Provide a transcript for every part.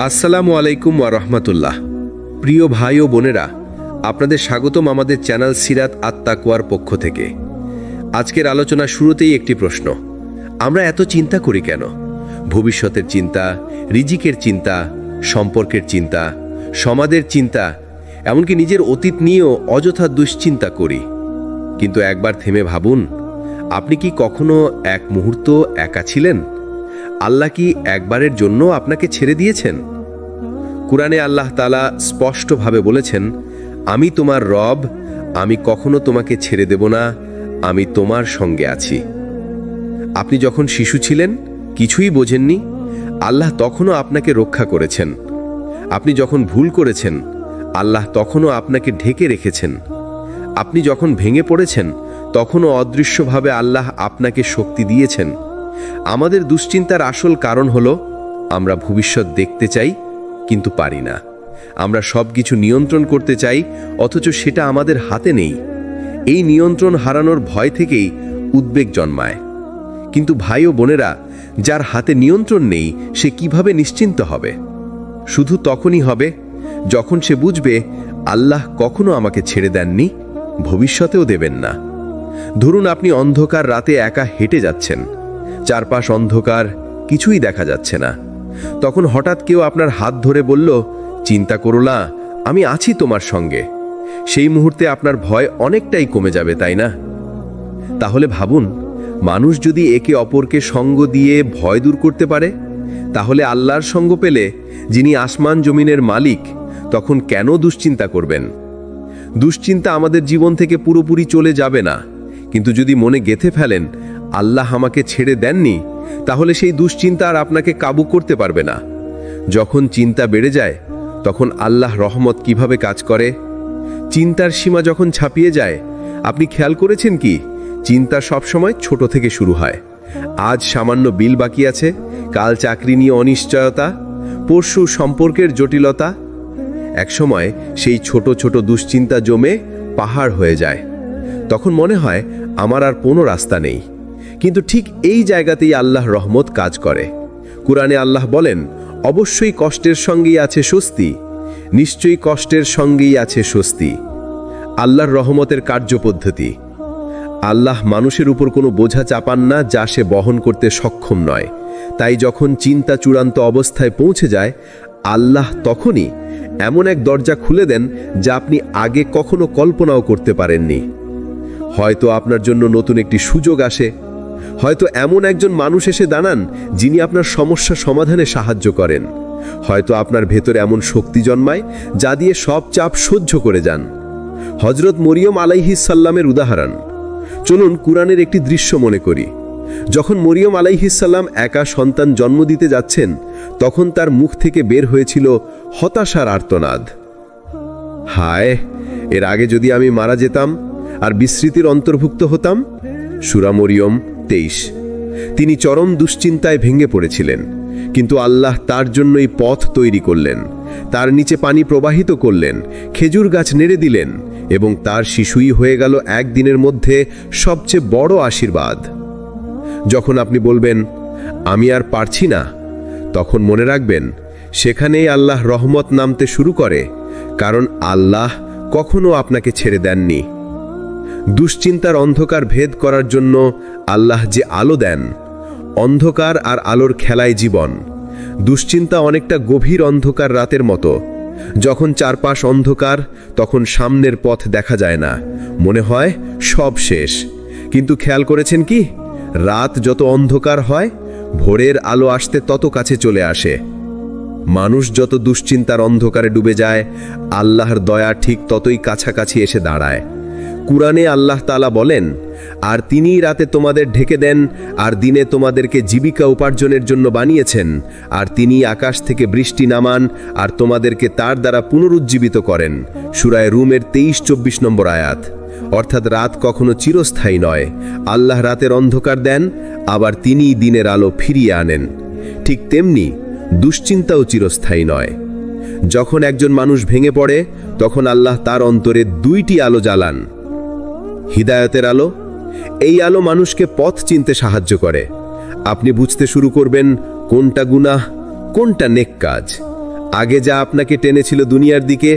আসসালামু আলাইকুম ওয়া রাহমাতুল্লাহ। প্রিয় ভাই ও বোনেরা, আপনাদের স্বাগতম আমাদের চ্যানেল সিরাত আত-তাকওয়ার পক্ষ থেকে। আজকের আলোচনা শুরুতেই একটি প্রশ্ন, আমরা এত চিন্তা করি কেন? ভবিষ্যতের চিন্তা, রিজিকের চিন্তা, সম্পর্কের চিন্তা, সমাজের চিন্তা, এমনকি নিজের অতীত নিয়েও অযথা দুশ্চিন্তা করি। কিন্তু একবার থেমে ভাবুন, আপনি কি কখনো এক মুহূর্ত একা ছিলেন? আল্লাহ কি একবারের জন্য আপনাকে ছেড়ে দিয়েছেন? কুরআনে আল্লাহ তাআলা স্পষ্টভাবে বলেছেন, আমি তোমার রব, আমি কখনো তোমাকে ছেড়ে দেব না, আমি তোমার সঙ্গে আছি। আপনি যখন শিশু ছিলেন, কিছুই বোঝেননি, আল্লাহ তখনও আপনাকে রক্ষা করেছেন। আপনি যখন ভুল করেছেন, আল্লাহ তখনও আপনাকে ঢেকে রেখেছেন। আপনি যখন ভেঙে পড়েছেন, তখনও অদৃশ্যভাবে আল্লাহ আপনাকে শক্তি দিয়েছেন। আমাদের দুশ্চিন্তার আসল কারণ হলো আমরা ভবিষ্যৎ দেখতে চাই কিন্তু পারি না। আমরা সব কিছু নিয়ন্ত্রণ করতে চাই, অথচ সেটা আমাদের হাতে নেই। এই নিয়ন্ত্রণ হারানোর ভয় থেকেই উদ্বেগ জন্মায়। কিন্তু ভাই ও বোনেরা, যার হাতে নিয়ন্ত্রণ নেই সে কিভাবে নিশ্চিন্ত হবে? শুধু তখনই হবে যখন সে বুঝবে আল্লাহ কখনো আমাকে ছেড়ে দেননি, ভবিষ্যতেও দেবেন না। ধরুন আপনি অন্ধকার রাতে একা হেঁটে যাচ্ছেন, চারপাশ অন্ধকার, কিছুই দেখা যাচ্ছে না। তখন হঠাৎ কেউ আপনার হাত ধরে বলল, চিন্তা করো না, আমি আছি তোমার সঙ্গে। সেই মুহূর্তে আপনার ভয় অনেকটাই কমে যাবে, তাই না? তাহলে ভাবুন, মানুষ যদি একে অপরকে সঙ্গ দিয়ে ভয় দূর করতে পারে, তাহলে আল্লাহর সঙ্গ পেলে, যিনি আসমান জমিনের মালিক, তখন কেন দুশ্চিন্তা করবেন? দুশ্চিন্তা আমাদের জীবন থেকে পুরোপুরি চলে যাবে না, কিন্তু যদি মনে গেঁথে ফেলেন আল্লাহ আমাকে ছেড়ে দেননি, তাহলে সেই দুশ্চিন্তা আর আপনাকে কাবু করতে পারবে না। যখন চিন্তা বেড়ে যায়, তখন আল্লাহ রহমত কিভাবে কাজ করে? চিন্তার সীমা যখন ছাপিয়ে যায়, আপনি খেয়াল করেছেন কি, চিন্তা সবসময় ছোট থেকে শুরু হয়। আজ সামান্য বিল বাকি আছে, কাল চাকরি নিয়ে অনিশ্চয়তা, পরশু সম্পর্কের জটিলতা। একসময় সেই ছোট ছোট দুশ্চিন্তা জমে পাহাড় হয়ে যায়। তখন মনে হয় আমার আর কোনো রাস্তা নেই। কিন্তু ঠিক এই জায়গাতেই আল্লাহর রহমত কাজ করে। কুরআনে আল্লাহ বলেন, অবশ্যই কষ্টের সঙ্গেই আছে স্বস্তি, নিশ্চয়ই কষ্টের সঙ্গেই আছে স্বস্তি। আল্লাহর রহমতের কার্যপদ্ধতি। আল্লাহ মানুষের উপর কোনো বোঝা চাপান না যা সে বহন করতে সক্ষম নয়। তাই যখন চিন্তা চূড়ান্ত অবস্থায় পৌঁছে যায়, আল্লাহ তখনই এমন এক দরজা খুলে দেন যা আপনি আগে কখনো কল্পনাও করতে পারেননি। হয়তো আপনার জন্য নতুন একটি সুযোগ আসে, হয়তো এমন একজন মানুষ এসে দাঁড়ান যিনি আপনার সমস্যা সমাধানে সাহায্য করেন, হয়তো আপনার ভেতরে এমন শক্তি জন্মায় যা দিয়ে সব চাপ সহ্য করে যান। হযরত মরিয়ম আলাইহিস সালামের উদাহরণ। চলুন কুরআনের একটি দৃশ্য মনে করি। যখন মরিয়ম আলাইহিস সালাম একা সন্তান জন্ম দিতে যাচ্ছেন, তখন তার মুখ থেকে বের হয়েছিল হতাশার আর্তনাদ। হায়, এর আগে যদি আমি মারা যেতাম আর বিস্মৃতির অন্তর্ভুক্ত হতাম। সূরা মরিয়ম 23। তিনি চরম দুশ্চিন্তায় ভেঙে পড়েছিলেন, কিন্তু আল্লাহ তার জন্যই পথ তৈরি করলেন, তার নিচে পানি প্রবাহিত করলেন, খেজুর গাছ নেড়ে দিলেন, এবং তার শিশুই হয়ে গেল একদিনের মধ্যে সবচেয়ে বড় আশীর্বাদ। যখন আপনি বলবেন আমি আর পারছি না, তখন মনে রাখবেন সেখানেই আল্লাহ রহমত নামতে শুরু করে, কারণ আল্লাহ কখনো আপনাকে ছেড়ে দেননি। দুশ্চিন্তার অন্ধকার ভেদ করার জন্য আল্লাহ যে আলো দেন, অন্ধকার আর আলোর খেলায় জীবন। দুশ্চিন্তা অনেকটা গভীর অন্ধকার রাতের মতো। যখন চারপাশ অন্ধকার, তখন সামনের পথ দেখা যায় না, মনে হয় সব শেষ। কিন্তু খেয়াল করেছেন কি, রাত যত অন্ধকার হয়, ভোরের আলো আসতে তত কাছে চলে আসে। মানুষ যত দুশ্চিন্তার অন্ধকারে ডুবে যায়, আল্লাহর দয়া ঠিক ততই কাছাকাছি এসে দাঁড়ায়। কুরআনে আল্লাহ তাআলা বলেন, আর তিনিই রাতে তোমাদের ঢেকে দেন, আর দিনে তোমাদেরকে জীবিকা উপার্জনের জন্য বানিয়েছেন, আর তিনি আকাশ থেকে বৃষ্টি নামান, আর তোমাদেরকে তার দ্বারা পুনরুজ্জীবিত করেন। সূরা রুমের 23-24 নম্বর আয়াত। অর্থাৎ রাত কখনো চিরস্থায়ী নয়। আল্লাহ রাতের অন্ধকার দেন, আবার তিনিই দিনের আলো ফিরিয়ে আনেন। ঠিক তেমনি দুশ্চিন্তাও চিরস্থায়ী নয়। যখন একজন মানুষ ভেঙে পড়ে, তখন আল্লাহ তার অন্তরে দুইটি আলো জ্বালান। হিদায়াতের আলো। এই আলো মানুষকে পথ চিনতে সাহায্য করে। আপনি বুঝতে শুরু করবেন কোনটা গুনাহ, কোনটা নেক কাজ। আগে যা আপনাকে টেনেছিল দুনিয়ার দিকে,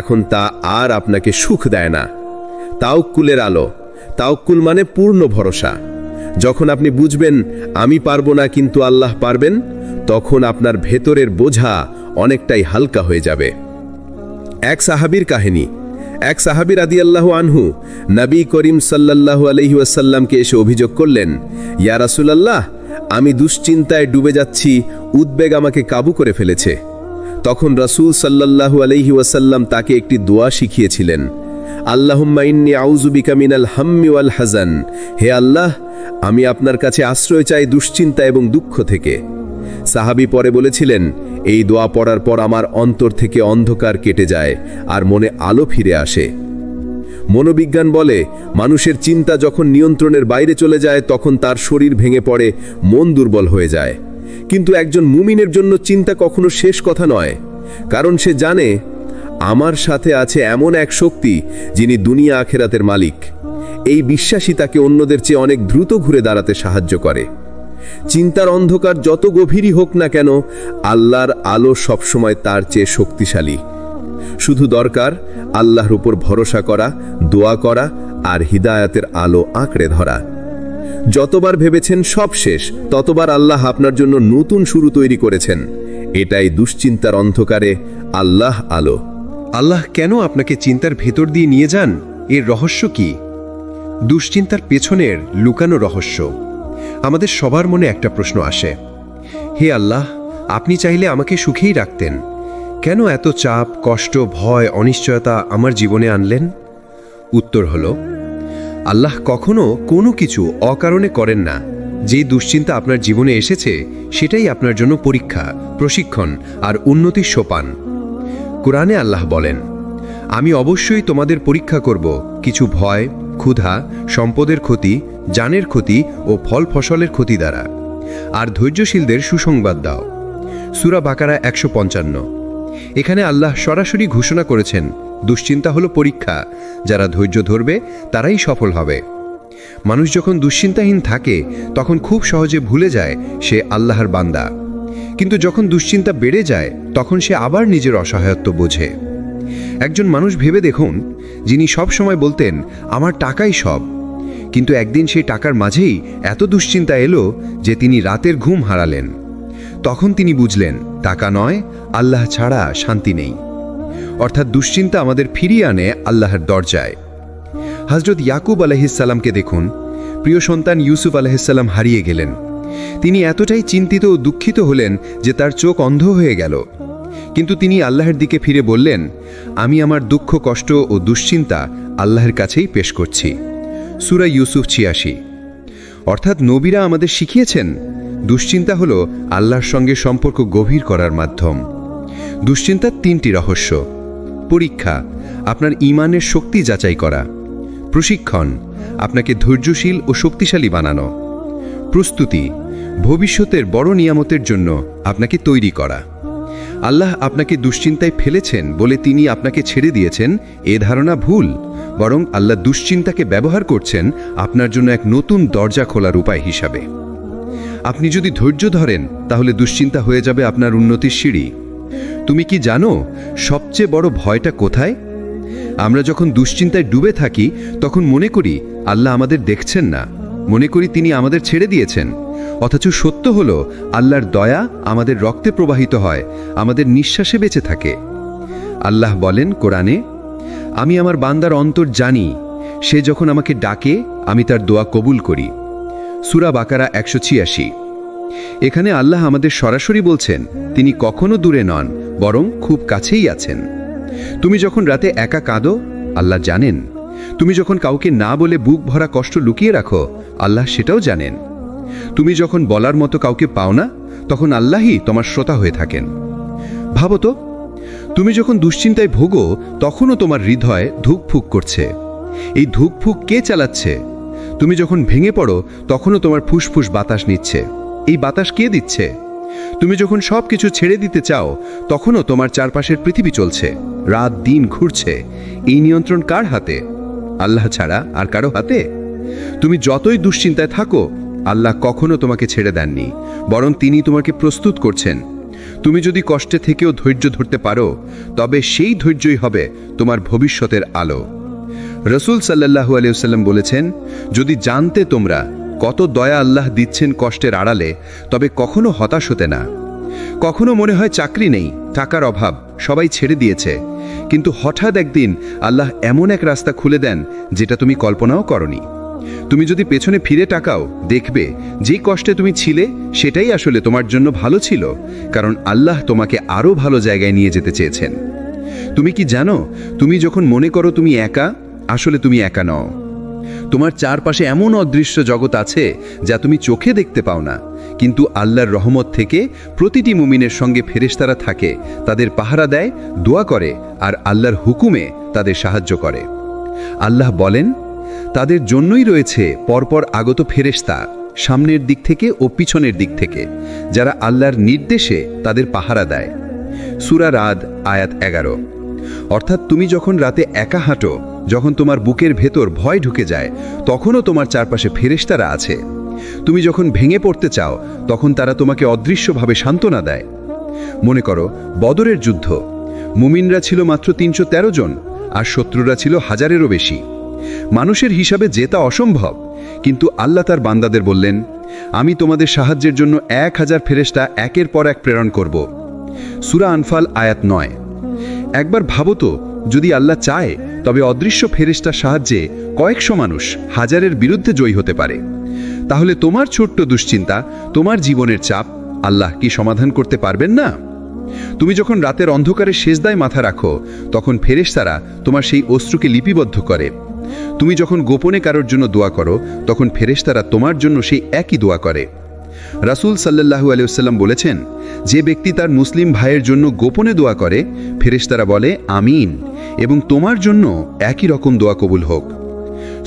এখন তা আর আপনাকে সুখ দেয় না। তাওক্কুলের আলো। তাওক্কুল মানে পূর্ণ ভরসা। যখন আপনি বুঝবেন আমি পারবো না কিন্তু আল্লাহ পারবেন, তখন আপনার ভেতরের বোঝা অনেকটাই হালকা হয়ে যাবে। এক সাহাবীর কাহিনী। এক সাহাবী রাদিয়াল্লাহু আনহু নবী করিম সাল্লাল্লাহু আলাইহি ওয়াসাল্লামকে এসে অভিযোগ করলেন, ইয়া রাসূলুল্লাহ, আমি দুশ্চিন্তায় ডুবে যাচ্ছি, উদ্বেগ আমাকে কাবু করে ফেলেছে। তখন রাসূল সাল্লাল্লাহু আলাইহি ওয়াসাল্লাম তাকে একটি দোয়া শিখিয়েছিলেন, আল্লাহুম্মা ইন্নী আউযু বিকা মিনাল হাম্মি ওয়াল হাযান। হে আল্লাহ, আমি আপনার কাছে আশ্রয় চাই দুশ্চিন্তা এবং দুঃখ থেকে। সাহাবী পরে বলেছিলেন, এই দোয়া পড়ার পর আমার অন্তর থেকে অন্ধকার কেটে যায় আর মনে আলো ফিরে আসে। মনোবিজ্ঞান বলে, মানুষের চিন্তা যখন নিয়ন্ত্রণের বাইরে চলে যায় তখন তার শরীর ভেঙে পড়ে, মন দুর্বল হয়ে যায়। কিন্তু একজন মুমিনের জন্য চিন্তা কখনো শেষ কথা নয়, কারণ সে জানে আমার সাথে আছে এমন এক শক্তি যিনি দুনিয়া আখেরাতের মালিক। এই বিশ্বাসই তাকে অন্যদের চেয়ে অনেক দ্রুত ঘুরে দাঁড়াতে সাহায্য করে। চিন্তার অন্ধকার যত গভীরই হোক না কেন, আল্লাহর আলো সবসময় তার চেয়ে শক্তিশালী। শুধু দরকার আল্লাহর উপর ভরসা করা, দোয়া করা আর হিদায়াতের আলো আঁকড়ে ধরা। যতবার ভেবেছেন সব শেষ, ততবার আল্লাহ আপনার জন্য নতুন শুরু তৈরি করেছেন। এটাই দুশ্চিন্তার অন্ধকারে আল্লাহ আলো। আল্লাহ কেন আপনাকে চিন্তার ভেতর দিয়ে নিয়ে যান? এর রহস্য কি? দুশ্চিন্তার পেছনের লুকানো রহস্য। আমাদের সবার মনে একটা প্রশ্ন আসে, হে আল্লাহ, আপনি চাইলে আমাকে সুখেই রাখতেন, কেন এত চাপ, কষ্ট, ভয়, অনিশ্চয়তা আমার জীবনে আনলেন? উত্তর হলো, আল্লাহ কখনো কোনো কিছু অকারণে করেন না। যেই দুশ্চিন্তা আপনার জীবনে এসেছে সেটাই আপনার জন্য পরীক্ষা, প্রশিক্ষণ আর উন্নতির সোপান। কোরআনে আল্লাহ বলেন, আমি অবশ্যই তোমাদের পরীক্ষা করব কিছু ভয়, ক্ষুধা, সম্পদের ক্ষতি, জানের ক্ষতি ও ফল ফসলের ক্ষতি দ্বারা, আর ধৈর্যশীলদের সুসংবাদ দাও। সূরা বাকারা 155। এখানে আল্লাহ সরাসরি ঘোষণা করেছেন দুশ্চিন্তা হলো পরীক্ষা, যারা ধৈর্য ধরবে তারাই সফল হবে। মানুষ যখন দুশ্চিন্তাহীন থাকে তখন খুব সহজে ভুলে যায় সে আল্লাহর বান্দা, কিন্তু যখন দুশ্চিন্তা বেড়ে যায় তখন সে আবার নিজের অসহায়ত্ব বোঝে। একজন মানুষ ভেবে দেখুন, যিনি সব সময় বলতেন আমার টাকাই সব, কিন্তু একদিন সেই টাকার মাঝেই এত দুশ্চিন্তা এলো যে তিনি রাতের ঘুম হারালেন। তখন তিনি বুঝলেন টাকা নয়, আল্লাহ ছাড়া শান্তি নেই। অর্থাৎ দুশ্চিন্তা আমাদের ফিরিয়ে আনে আল্লাহর দরজায়। হযরত ইয়াকুব আলাইহিসসালামকে দেখুন, প্রিয় সন্তান ইউসুফ আলাইহিসসালাম হারিয়ে গেলেন। তিনি এতটাই চিন্তিত ও দুঃখিত হলেন যে তার চোখ অন্ধ হয়ে গেল। কিন্তু তিনি আল্লাহর দিকে ফিরে বললেন, আমি আমার দুঃখ, কষ্ট ও দুশ্চিন্তা আল্লাহর কাছেই পেশ করছি। সূরা ইউসুফ 86। অর্থাৎ নবীরা আমাদের শিখিয়েছেন দুশ্চিন্তা হলো আল্লাহর সঙ্গে সম্পর্ক গভীর করার মাধ্যম। দুশ্চিন্তার 3টি রহস্য। পরীক্ষা, আপনার ঈমানের শক্তি যাচাই করা। প্রশিক্ষণ, আপনাকে ধৈর্যশীল ও শক্তিশালী বানানো। প্রস্তুতি, ভবিষ্যতের বড় নিয়ামতের জন্য আপনাকে তৈরি করা। আল্লাহ আপনাকে দুশ্চিন্তায় ফেলেছেন বলে তিনি আপনাকে ছেড়ে দিয়েছেন, এ ধারণা ভুল। বরং আল্লাহ দুশ্চিন্তাকে ব্যবহার করছেন আপনার জন্য এক নতুন দরজা খোলার উপায় হিসাবে। আপনি যদি ধৈর্য ধরেন তাহলে দুশ্চিন্তা হয়ে যাবে আপনার উন্নতির সিঁড়ি। তুমি কি জানো সবচেয়ে বড় ভয়টা কোথায়? আমরা যখন দুশ্চিন্তায় ডুবে থাকি তখন মনে করি আল্লাহ আমাদের দেখছেন না, মনে করি তিনি আমাদের ছেড়ে দিয়েছেন। অথচ সত্য হলো আল্লাহর দয়া আমাদের রক্তে প্রবাহিত হয়, আমাদের নিঃশ্বাসে বেঁচে থাকে। আল্লাহ বলেন কোরআনে, আমি আমার বান্দার অন্তর জানি, সে যখন আমাকে ডাকে আমি তার দোয়া কবুল করি। সূরা বাকারা 186। এখানে আল্লাহ আমাদের সরাসরি বলছেন তিনি কখনো দূরে নন, বরং খুব কাছেই আছেন। তুমি যখন রাতে একা কাঁদো, আল্লাহ জানেন। তুমি যখন কাউকে না বলে বুক ভরা কষ্ট লুকিয়ে রাখো, আল্লাহ সেটাও জানেন। তুমি যখন বলার মতো কাউকে পাও না, তখন আল্লাহই তোমার শ্রোতা হয়ে থাকেন। ভাবো তো, তুমি যখন দুশ্চিন্তায় ভোগো তখনও তোমার হৃদয় ধুকফুক করছে। এই ধুকফুক কে চালাচ্ছে? তুমি যখন ভেঙে পড়ো তখনও তোমার ফুসফুস বাতাস নিচ্ছে। এই বাতাস কে দিচ্ছে? তুমি যখন সব কিছু ছেড়ে দিতে চাও তখনও তোমার চারপাশের পৃথিবী চলছে, রাত দিন ঘুরছে। এই নিয়ন্ত্রণ কার হাতে? আল্লাহ ছাড়া আর কারো হাতে? তুমি যতই দুশ্চিন্তায় থাকো, আল্লাহ কখনো তোমাকে ছেড়ে দেননি, বরং তিনি তোমাকে প্রস্তুত করছেন। তুমি যদি কষ্টে থেকেও ধৈর্য ধরতে পারো, তবে সেই ধৈর্যই হবে তোমার ভবিষ্যতের আলো। রসুল সাল্লাল্লাহু আলাইহি ওয়াসাল্লাম বলেছেন, যদি জানতে তোমরা কত দয়া আল্লাহ দিচ্ছেন কষ্টের আড়ালে, তবে কখনো হতাশ হতে না। কখনো মনে হয় চাকরি নেই, টাকার অভাব, সবাই ছেড়ে দিয়েছে, কিন্তু হঠাৎ একদিন আল্লাহ এমন এক রাস্তা খুলে দেন যেটা তুমি কল্পনাও করনি। তুমি যদি পেছনে ফিরে তাকাও, দেখবে যে কষ্টে তুমি ছিলে সেটাই আসলে তোমার জন্য ভালো ছিল, কারণ আল্লাহ তোমাকে আরও ভালো জায়গায় নিয়ে যেতে চেয়েছেন। তুমি কি জানো, তুমি যখন মনে করো তুমি একা, আসলে তুমি একা নও। তোমার চারপাশে এমন অদৃশ্য জগৎ আছে যা তুমি চোখে দেখতে পাও না, কিন্তু আল্লাহর রহমত থেকে প্রতিটি মুমিনের সঙ্গে ফেরেশতারা থাকে, তাদের পাহারা দেয়, দোয়া করে আর আল্লাহর হুকুমে তাদের সাহায্য করে। আল্লাহ বলেন, তাদের জন্যই রয়েছে পরপর আগত ফেরেশতা, সামনের দিক থেকে ও পিছনের দিক থেকে, যারা আল্লাহর নির্দেশে তাদের পাহারা দেয়। সূরা রাদ আয়াত 11। অর্থাৎ তুমি যখন রাতে একা হাঁটো, যখন তোমার বুকের ভেতর ভয় ঢুকে যায়, তখনও তোমার চারপাশে ফেরেশতারা আছে। তুমি যখন ভেঙে পড়তে চাও, তখন তারা তোমাকে অদৃশ্যভাবে সান্ত্বনা দেয়। মনে করো বদরের যুদ্ধ, মুমিনরা ছিল মাত্র 313 জন, আর শত্রুরা ছিল হাজারেরও বেশি। মানুষের হিসাবে জেতা অসম্ভব, কিন্তু আল্লাহ তার বান্দাদের বললেন, আমি তোমাদের সাহায্যের জন্য 1000 ফেরেশতা একের পর এক প্রেরণ করব। সূরা আনফাল আয়াত 9। একবার ভাবো তো, যদি আল্লাহ চায় তবে অদৃশ্য ফেরেশতার সাহায্যে কয়েকশো মানুষ হাজারের বিরুদ্ধে জয়ী হতে পারে। তাহলে তোমার ছোট্ট দুশ্চিন্তা, তোমার জীবনের চাপ আল্লাহ কি সমাধান করতে পারবেন না? তুমি যখন রাতের অন্ধকারে সেজদায় মাথা রাখো, তখন ফেরেশতারা তোমার সেই অশ্রুকে লিপিবদ্ধ করে। তুমি যখন গোপনে কারোর জন্য দোয়া করো, তখন ফেরেশতারা তোমার জন্য সেই একই দোয়া করে। রাসূল সাল্লাল্লাহু আলাইহি ওয়াসাল্লাম বলেছেন, যে ব্যক্তি তার মুসলিম ভাইয়ের জন্য গোপনে দোয়া করে, ফেরেশতারা বলে আমিন, এবং তোমার জন্য একই রকম দোয়া কবুল হোক।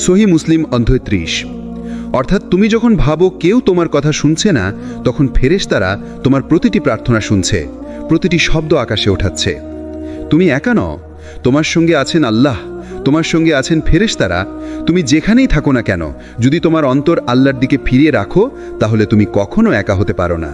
সহিহ মুসলিম অধ্যায় 30। অর্থাৎ তুমি যখন ভাবো কেউ তোমার কথা শুনছে না, তখন ফেরেশতারা তোমার প্রতিটি প্রার্থনা শুনছে, প্রতিটি শব্দ আকাশে ওঠাচ্ছে। তুমি একা নও, তোমার সঙ্গে আছেন আল্লাহ, তোমার সঙ্গে আছেন ফেরেশতারা। তুমি যেখানেই থাকো না কেন, যদি তোমার অন্তর আল্লাহর দিকে ফিরিয়ে রাখো, তাহলে তুমি কখনো একা হতে পারো না।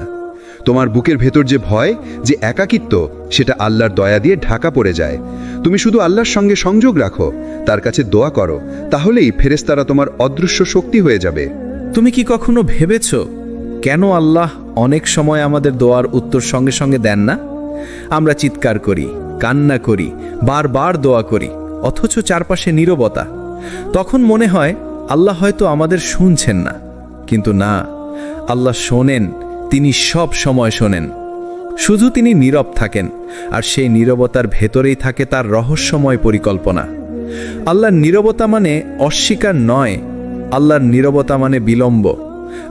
তোমার বুকের ভেতর যে ভয়, যে একাকিত্ব, সেটা আল্লাহর দয়া দিয়ে ঢাকা পড়ে যায়। তুমি শুধু আল্লাহর সঙ্গে সংযোগ রাখো, তার কাছে দোয়া করো, তাহলেই ফেরেশতারা তোমার অদৃশ্য শক্তি হয়ে যাবে। তুমি কি কখনো ভেবেছ কেন আল্লাহ অনেক সময় আমাদের দোয়ার উত্তর সঙ্গে সঙ্গে দেন না? আমরা চিৎকার করি, কান্না করি, বারবার দোয়া করি, অথচ চারপাশে নীরবতা। তখন মনে হয় আল্লাহ হয়তো আমাদের শুনছেন না, কিন্তু না, আল্লাহ শোনেন। তিনি সব সময় শোনেন, শুধু তিনি নীরব থাকেন, আর সেই নীরবতার ভেতরেই থাকে তার রহস্যময় পরিকল্পনা। আল্লাহর নীরবতা মানে অস্বীকার নয়, আল্লাহর নীরবতা মানে বিলম্ব।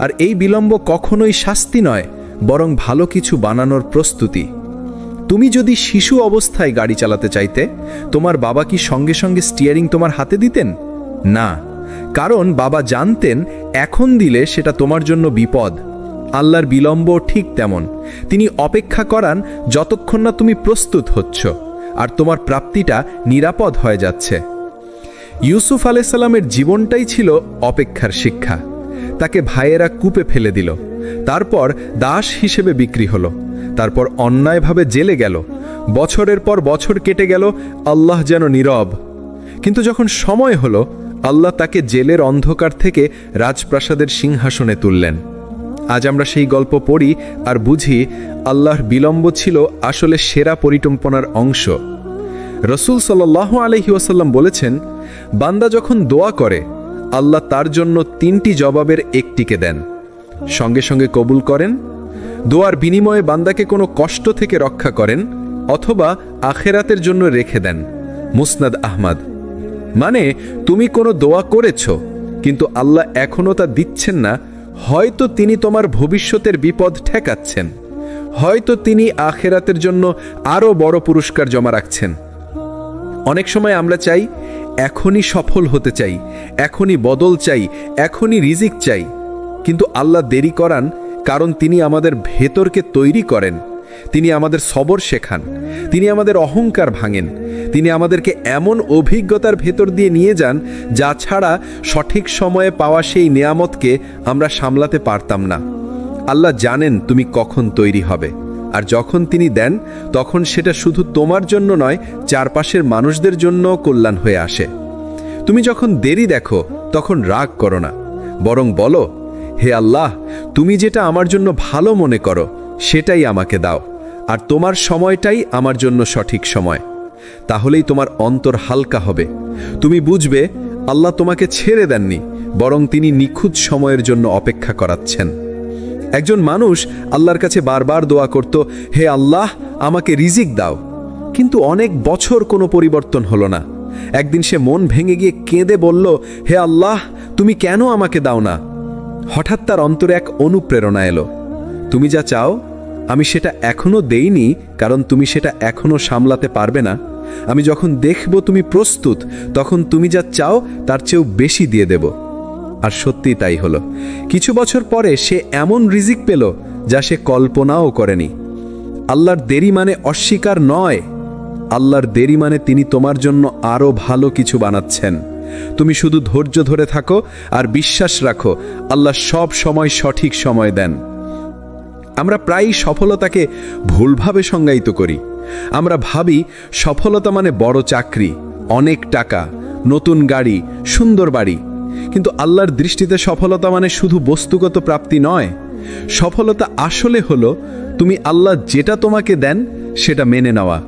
আর এই বিলম্ব কখনোই শাস্তি নয়, বরং ভালো কিছু বানানোর প্রস্তুতি। তুমি যদি শিশু অবস্থায় গাড়ি চালাতে চাইতে, তোমার বাবা কি সঙ্গে সঙ্গে স্টিয়ারিং তোমার হাতে দিতেন? না, কারণ বাবা জানতেন এখন দিলে সেটা তোমার জন্য বিপদ। আল্লাহর বিলম্ব ঠিক তেমন, তিনি অপেক্ষা করান যতক্ষণ না তুমি প্রস্তুত হচ্ছ আর তোমার প্রাপ্তিটা নিরাপদ হয়ে যাচ্ছে। ইউসুফ আলাইহিস সালামের জীবনটাই ছিল অপেক্ষার শিক্ষা। তাকে ভাইয়েরা কূপে ফেলে দিল, তারপর দাস হিসেবে বিক্রি হলো, তারপর অন্যায়ভাবে জেলে গেল। বছরের পর বছর কেটে গেল, আল্লাহ যেন নীরব। কিন্তু যখন সময় হলো, আল্লাহ তাকে জেলের অন্ধকার থেকে রাজপ্রাসাদের সিংহাসনে তুললেন। আজ আমরা সেই গল্প পড়ি আর বুঝি আল্লাহর বিলম্ব ছিল আসলে সেরা পরিকল্পনার অংশ। রসুল সাল্লাল্লাহু আলাইহি ওয়াসাল্লাম বলেছেন, বান্দা যখন দোয়া করে, আল্লাহ তার জন্য 3টি জবাবের একটিকে দেন, সঙ্গে সঙ্গে কবুল করেন, দোয়ার বিনিময়ে বান্দাকে কোনো কষ্ট থেকে রক্ষা করেন, অথবা আখেরাতের জন্য রেখে দেন। মুসনাদ আহমদ। মানে তুমি কোনো দোয়া করেছ, কিন্তু আল্লাহ এখনও তা দিচ্ছেন না। হয়তো তিনি তোমার ভবিষ্যতের বিপদ ঠেকাচ্ছেন, হয়তো তিনি আখেরাতের জন্য আরও বড় পুরস্কার জমা রাখছেন। অনেক সময় আমরা চাই, এখনই সফল হতে চাই, এখনই বদল চাই, এখনই রিজিক চাই, কিন্তু আল্লাহ দেরি করান, কারণ তিনি আমাদের ভেতরকে তৈরি করেন, তিনি আমাদের সবর শেখান, তিনি আমাদের অহংকার ভাঙেন, তিনি আমাদেরকে এমন অভিজ্ঞতার ভেতর দিয়ে নিয়ে যান যা ছাড়া সঠিক সময়ে পাওয়া সেই নেয়ামতকে আমরা সামলাতে পারতাম না। আল্লাহ জানেন তুমি কখন তৈরি হবে, আর যখন তিনি দেন তখন সেটা শুধু তোমার জন্য নয়, চারপাশের মানুষদের জন্য কল্যাণ হয়ে আসে। তুমি যখন দেরি দেখো তখন রাগ করো না, বরং বলো, হে আল্লাহ, তুমি যেটা আমার জন্য ভালো মনে করো সেটাই আমাকে দাও, আর তোমার সময়টাই আমার জন্য সঠিক সময়। তাহলেই তোমার অন্তর হালকা হবে। তুমি বুঝবে আল্লাহ তোমাকে ছেড়ে দেননি, বরং তিনি নিখুঁত সময়ের জন্য অপেক্ষা করাচ্ছেন। একজন মানুষ আল্লাহর কাছে বারবার দোয়া করত, হে আল্লাহ, আমাকে রিজিক দাও, কিন্তু অনেক বছর কোনো পরিবর্তন হলো না। একদিন সে মন ভেঙে গিয়ে কেঁদে বলল, হে আল্লাহ, তুমি কেন আমাকে দাও না? হঠাৎ তার অন্তরে এক অনুপ্রেরণা এলো, তুমি যা চাও আমি সেটা এখনো দেইনি, কারণ তুমি সেটা এখনো সামলাতে পারবে না। আমি যখন দেখব তুমি প্রস্তুত, তখন তুমি যা চাও তার চেয়েও বেশি দিয়ে দেব। আর সত্যি তাই হলো। কিছু বছর পরে সে এমন রিজিক পেল যা সে কল্পনাও করেনি। আল্লাহর দেরি মানে অস্বীকার নয়, আল্লাহর দেরি মানে তিনি তোমার জন্য আরও ভালো কিছু বানাচ্ছেন। তুমি শুধু ধৈর্য ধরে থাকো আর বিশ্বাস রাখো, আল্লাহ সব সময় সঠিক সময় দেন। আমরা প্রায়ই সফলতাকে ভুলভাবে সংজ্ঞায়িত করি। আমরা ভাবি সফলতা মানে বড় চাকরি, অনেক টাকা, নতুন গাড়ি, সুন্দর বাড়ি। কিন্তু আল্লাহর দৃষ্টিতে সফলতা মানে শুধু বস্তুগত প্রাপ্তি নয়। সফলতা আসলে হলো তুমি আল্লাহ যেটা তোমাকে দেন সেটা মেনে নেওয়া,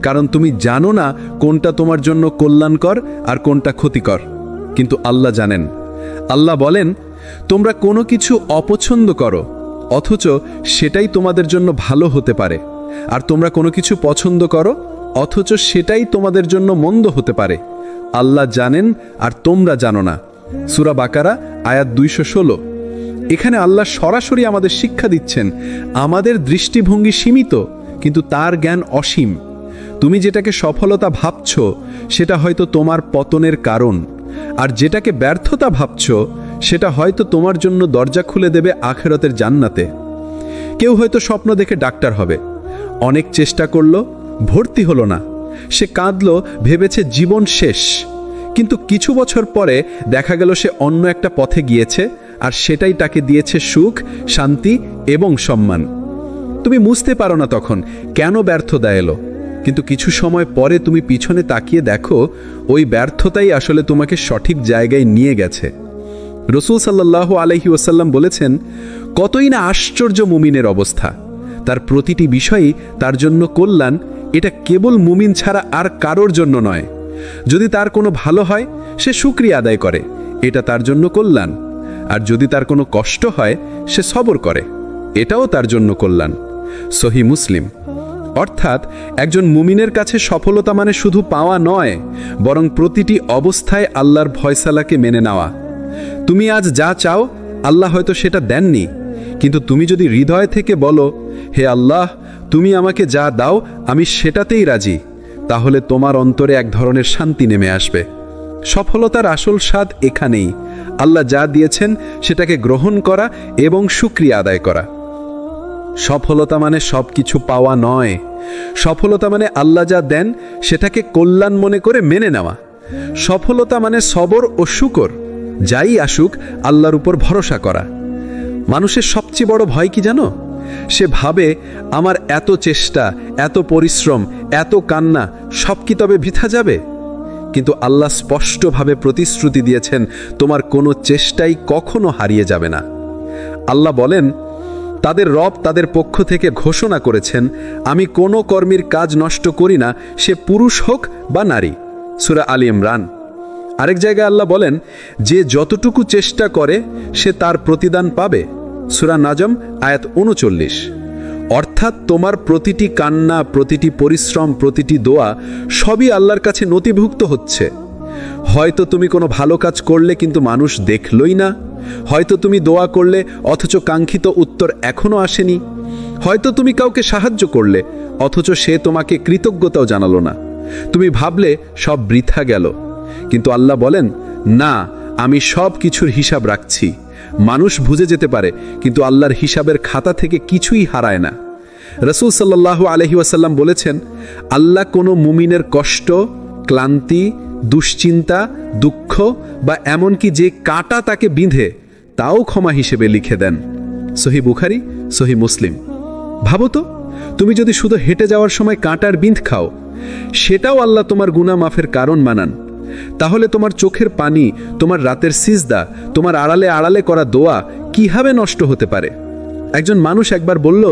কারণ তুমি জানো না কোনটা তোমার জন্য কল্যাণকর আর কোনটা ক্ষতিকর, কিন্তু আল্লাহ জানেন। আল্লাহ বলেন, তোমরা কোনো কিছু অপছন্দ করো অথচ সেটাই তোমাদের জন্য ভালো হতে পারে, আর তোমরা কোনো কিছু পছন্দ করো অথচ সেটাই তোমাদের জন্য মন্দ হতে পারে। আল্লাহ জানেন আর তোমরা জানো না। সূরা বাকারা আয়াত 216। এখানে আল্লাহ সরাসরি আমাদের শিক্ষা দিচ্ছেন, আমাদের দৃষ্টিভঙ্গি সীমিত কিন্তু তার জ্ঞান অসীম। তুমি যেটাকে সফলতা ভাবছ সেটা হয়তো তোমার পতনের কারণ, আর যেটাকে ব্যর্থতা ভাবছ সেটা হয়তো তোমার জন্য দরজা খুলে দেবে আখিরাতের জান্নাতে। কেউ হয়তো স্বপ্ন দেখে ডাক্তার হবে, অনেক চেষ্টা করলো, ভর্তি হলো না। সে কাঁদলো, ভেবেছে জীবন শেষ। কিন্তু কিছু বছর পরে দেখা গেল সে অন্য একটা পথে গিয়েছে, আর সেটাই তাকে দিয়েছে সুখ, শান্তি এবং সম্মান। তুমি বুঝতে পারো না তখন কেন ব্যর্থতা এলো, কিন্তু কিছু সময় পরে তুমি পিছনে তাকিয়ে দেখো ওই ব্যর্থতাই আসলে তোমাকে সঠিক জায়গায় নিয়ে গেছে। রাসূল সাল্লাল্লাহু আলাইহি ওয়াসাল্লাম বলেছেন, কতই না আশ্চর্য মুমিনের অবস্থা, তার প্রতিটি বিষয়ই তার জন্য কল্যাণ। এটা কেবল মুমিন ছাড়া আর কারোর জন্য নয়। যদি তার কোনো ভালো হয় সে শুকরিয়া আদায় করে, এটা তার জন্য কল্যাণ। আর যদি তার কোনো কষ্ট হয় সে সবর করে, এটাও তার জন্য কল্যাণ। সহিহ মুসলিম। অর্থাৎ একজন মুমিনের কাছে সফলতা মানে শুধু পাওয়া নয়, বরং প্রতিটি অবস্থায় আল্লাহর ফয়সালাকে মেনে নেওয়া। তুমি আজ যা চাও আল্লাহ হয়তো সেটা দেননি, কিন্তু তুমি যদি হৃদয় থেকে বলো, হে আল্লাহ, তুমি আমাকে যা দাও আমি সেটাতেই রাজি, তাহলে তোমার অন্তরে এক ধরনের শান্তি নেমে আসবে। সফলতার আসল স্বাদ এখানেই, আল্লাহ যা দিয়েছেন সেটাকে গ্রহণ করা এবং শুকরিয়া আদায় করা। সফলতা মানে সব কিছু পাওয়া নয়, সফলতা মানে আল্লাহ যা দেন সেটাকে কল্যাণ মনে করে মেনে নেওয়া। সফলতা মানে সবর ও শুকর, যাই আসুক আল্লাহর উপর ভরসা করা। মানুষের সবচেয়ে বড় ভয় কি জানো? সে ভাবে আমার এত চেষ্টা, এত পরিশ্রম, এত কান্না সব কি তবে বৃথা যাবে? কিন্তু আল্লাহ স্পষ্টভাবে প্রতিশ্রুতি দিয়েছেন, তোমার কোনো চেষ্টাই কখনো হারিয়ে যাবে না। আল্লাহ বলেন, তাদের রব তাদের পক্ষ থেকে ঘোষণা করেছেন, আমি কোনো কর্মীর কাজ নষ্ট করি না, সে পুরুষ হোক বা নারী। সূরা আলী ইমরান। আরেক জায়গায় আল্লাহ বলেন, যে যতটুকু চেষ্টা করে সে তার প্রতিদান পাবে। সূরা নাজম আয়াত 39। অর্থাৎ তোমার প্রতিটি কান্না, প্রতিটি পরিশ্রম, প্রতিটি দোয়া সবই আল্লাহর কাছে নথিভুক্ত হচ্ছে। হয়তো তুমি কোনো ভালো কাজ করলে কিন্তু মানুষ দেখলই না, হয়তো তুমি দোয়া করলে অথচ কাঙ্ক্ষিত উত্তর এখনো আসেনি, হয়তো তুমি কাউকে সাহায্য করলে অথচ সে তোমাকে কৃতজ্ঞতাও জানালো না। তুমি ভাবলে সব বৃথা গেল, কিন্তু আল্লাহ বলেন, না, আমি সব কিছুর হিসাব রাখছি। মানুষ বুঝে যেতে পারে, কিন্তু আল্লাহর হিসাবের খাতা থেকে কিছুই হারায় না। রাসূল সাল্লাল্লাহু আলাইহি ওয়াসাল্লাম বলেছেন, আল্লাহ কোনো মুমিনের কষ্ট, ক্লান্তি, দুশ্চিন্তা, দুঃখ বা এমনকি যে কাঁটা তাকে বিঁধে তাও ক্ষমা হিসেবে লিখে দেন। সহিহ বুখারী, সহিহ মুসলিম। ভাবো তো, তুমি যদি শুধু হেঁটে যাওয়ার সময় কাঁটার বিঁধ খাও, সেটাও আল্লাহ তোমার গুনাহ মাফের কারণ বানান। তাহলে তোমার চোখের পানি, তোমার রাতের সিজদা, তোমার আড়ালে আড়ালে করা দোয়া কিভাবে নষ্ট হতে পারে? একজন মানুষ একবার বলল,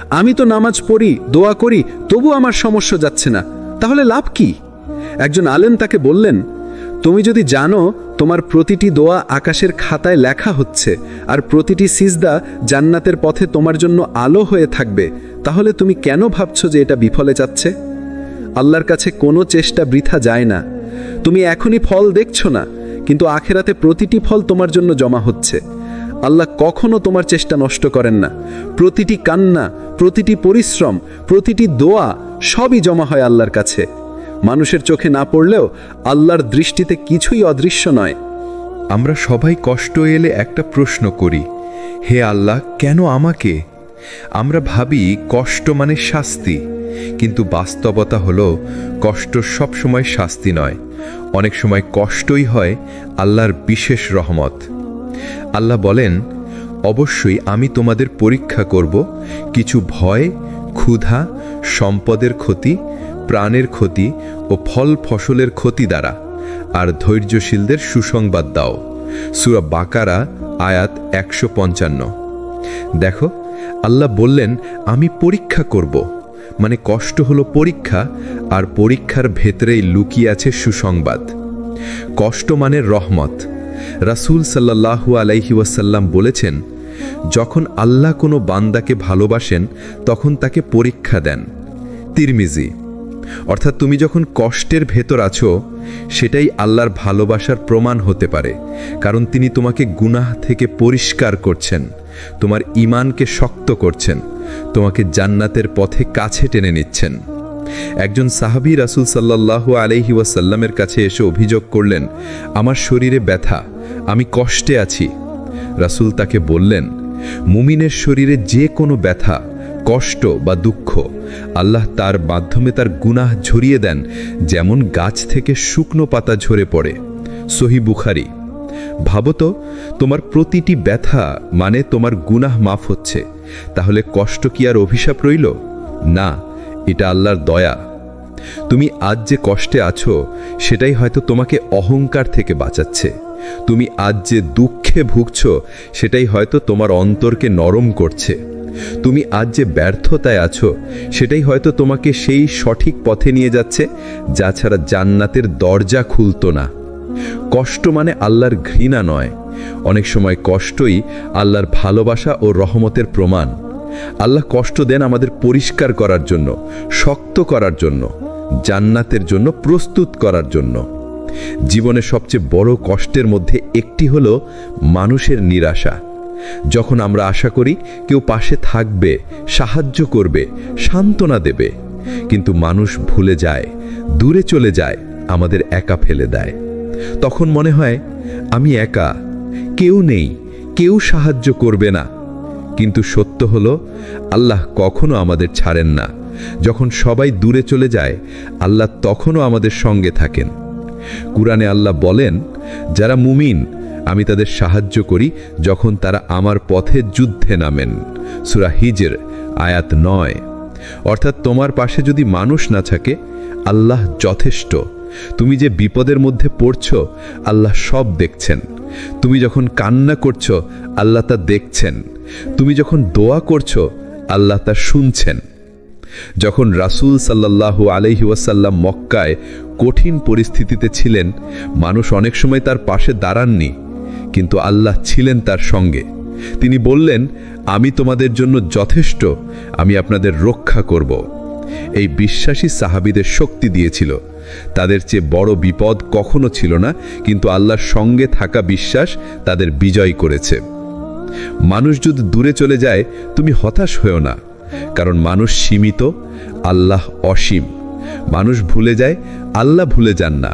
আমি তো নামাজ পড়ি, দোয়া করি, তবু আমার সমস্যা যাচ্ছে না, তাহলে লাভ কি? একজন আলেম তাকে বললেন, তুমি যদি জানো তোমার প্রতিটি দোয়া আকাশের খাতায় লেখা হচ্ছে আর প্রতিটি সিজদা জান্নাতের পথে তোমার জন্য আলো হয়ে থাকবে, তাহলে তুমি কেন ভাবছো যে এটা বিফলে যাচ্ছে? আল্লাহর কাছে কোনো চেষ্টা বৃথা যায় না। তুমি এখনই ফল দেখছো না, কিন্তু আখেরাতে প্রতিটি ফল তোমার জন্য জমা হচ্ছে। আল্লাহ কখনো তোমার চেষ্টা নষ্ট করেন না। প্রতিটি কান্না, প্রতিটি পরিশ্রম, প্রতিটি দোয়া সবই জমা হয় আল্লাহর কাছে। মানুষের চোখে না পড়লেও আল্লাহর দৃষ্টিতে কিছুই অদৃশ্য নয়। আমরা সবাই কষ্ট এলে একটা প্রশ্ন করি, হে আল্লাহ, কেন আমাকে? আমরা ভাবি কষ্ট মানে শাস্তি, কিন্তু বাস্তবতা হলো কষ্ট সব সময় শাস্তি নয়। অনেক সময় কষ্টই হয় আল্লাহর বিশেষ রহমত। আল্লাহ বলেন, অবশ্যই আমি তোমাদের পরীক্ষা করব কিছু ভয়, ক্ষুধা, সম্পদের ক্ষতি, প্রাণের ক্ষতি ও ফল ফসলের ক্ষতি দ্বারা, আর ধৈর্যশীলদের সুসংবাদ দাও। সূরা বাকারা আয়াত 155। দেখো, আল্লাহ বললেন আমি পরীক্ষা করব, মানে কষ্ট হলো পরীক্ষা, আর পরীক্ষার ভেতরেই লুকিয়ে আছে সুসংবাদ। কষ্ট মানে রহমত। রাসূল সাল্লাল্লাহু আলাইহি ওয়াসাল্লাম বলেছেন, যখন আল্লাহ কোনো বান্দাকে ভালোবাসেন তখন তাকে পরীক্ষা দেন। তিরমিজি। অর্থাৎ তুমি যখন কষ্টের ভেতর আছো, সেটাই আল্লাহর ভালোবাসার প্রমাণ হতে পারে, কারণ তিনি তোমাকে গুনাহ থেকে পরিষ্কার করছেন, তোমার ঈমানকে শক্ত করছেন, তোমাকে জান্নাতের পথে কাছে টেনে নিচ্ছেন। একজন সাহাবী রাসূল সাল্লাল্লাহু আলাইহি ওয়াসাল্লামের কাছে এসে অভিযোগ করলেন, আমার শরীরে ব্যথা, আমি কষ্টে আছি। রাসূল তাকে বললেন, মুমিনের শরীরে যে কোনো ব্যথা, কষ্ট বা দুঃখ আল্লাহ তার মাধ্যমে তার গুনাহ ঝরিয়ে দেন, যেমন গাছ থেকে শুকনো পাতা ঝরে পড়ে। সহিহ বুখারী। ভাবো তো, তোমার প্রতিটি ব্যথা মানে তোমার গুনাহ মাফ হচ্ছে, তাহলে কষ্ট কি আর অভিশাপ রইল? না, এটা আল্লাহর দয়া। তুমি আজ যে কষ্টে আছো, সেটাই হয়তো তোমাকে অহংকার থেকে বাঁচাচ্ছে। তুমি আজ যে দুঃখে ভুগছো, সেটাই হয়তো তোমার অন্তরকে নরম করছে। তুমি আজ যে ব্যর্থতায় আছো, সেটাই হয়তো তোমাকে সেই সঠিক পথে নিয়ে যাচ্ছে, যা ছাড়া জান্নাতের দরজা খুলতো না। কষ্ট মানে আল্লাহর ঘৃণা নয়, অনেক সময় কষ্টই আল্লাহর ভালোবাসা ও রহমতের প্রমাণ। আল্লাহ কষ্ট দেন আমাদের পরিষ্কার করার জন্য, শক্ত করার জন্য, জান্নাতের জন্য প্রস্তুত করার জন্য। জীবনের সবচেয়ে বড় কষ্টের মধ্যে একটি হলো মানুষের নিরাশা। যখন আমরা আশা করি কেউ পাশে থাকবে, সাহায্য করবে, সান্ত্বনা দেবে, কিন্তু মানুষ ভুলে যায়, দূরে চলে যায়, আমাদের একা ফেলে দেয়। তখন মনে হয় আমি একা, কেউ নেই, কেউ সাহায্য করবে না। কিন্তু সত্য হলো আল্লাহ কখনো আমাদের ছাড়েন না। যখন সবাই দূরে চলে যায়, আল্লাহ তখনও আমাদের সঙ্গে থাকেন। কুরআনে আল্লাহ বলেন, যারা মুমিন আমি তাদের সাহায্য করি যখন তারা আমার পথে যুদ্ধে নামেন। সূরা হিজর আয়াত 9। অর্থাৎ তোমার পাশে যদি মানুষ না থাকে, আল্লাহ যথেষ্ট। তুমি যে বিপদের মধ্যে পড়ছো, আল্লাহ সব দেখছেন। তুমি যখন কান্না করছো, আল্লাহ তা দেখছেন। তুমি যখন দোয়া করছো, আল্লাহ তা শুনছেন। যখন রাসূল সাল্লাল্লাহু আলাইহি ওয়াসাল্লাম মক্কায় কঠিন পরিস্থিতিতে ছিলেন, মানুষ অনেক সময় তার পাশে দাঁড়াননি, কিন্তু আল্লাহ ছিলেন তার সঙ্গে। তিনি বললেন, আমি তোমাদের জন্য যথেষ্ট, আমি আপনাদের রক্ষা করব। এই বিশ্বাসী সাহাবীদের শক্তি দিয়েছিল। তাদের চেয়ে বড় বিপদ কখনো ছিল না, কিন্তু আল্লাহর সঙ্গে থাকা বিশ্বাস তাদের বিজয় করেছে। মানুষ যদি দূরে চলে যায়, তুমি হতাশ হও না, কারণ মানুষ সীমিত, আল্লাহ অসীম। মানুষ ভুলে যায়, আল্লাহ ভুলে যান না।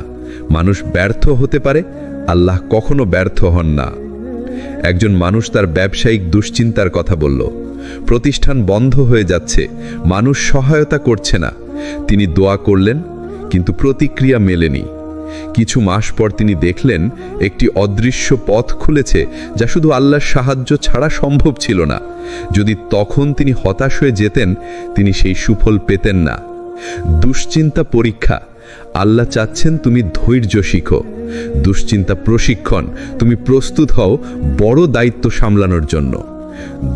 মানুষ ব্যর্থ হতে পারে, আল্লাহ কখনো ব্যর্থ হন না। একজন মানুষ তার ব্যবসায়িক দুশ্চিন্তার কথা বলল। প্রতিষ্ঠান বন্ধ হয়ে যাচ্ছে, মানুষ সহায়তা করছে না। তিনি দোয়া করলেন, কিন্তু প্রতিক্রিয়া মেলেনি। কিছু মাস পর তিনি দেখলেন একটি অদৃশ্য পথ খুলেছে, যা শুধু আল্লাহর সাহায্য ছাড়া সম্ভব ছিল না। যদি তখন তিনি হতাশ হয়ে যেতেন, তিনি সেই সুফল পেতেন না। দুশ্চিন্তা পরীক্ষা, আল্লাহ চাচ্ছেন তুমি ধৈর্য শিখো। দুশ্চিন্তা প্রশিক্ষণ, তুমি প্রস্তুত হও বড় দায়িত্ব সামলানোর জন্য।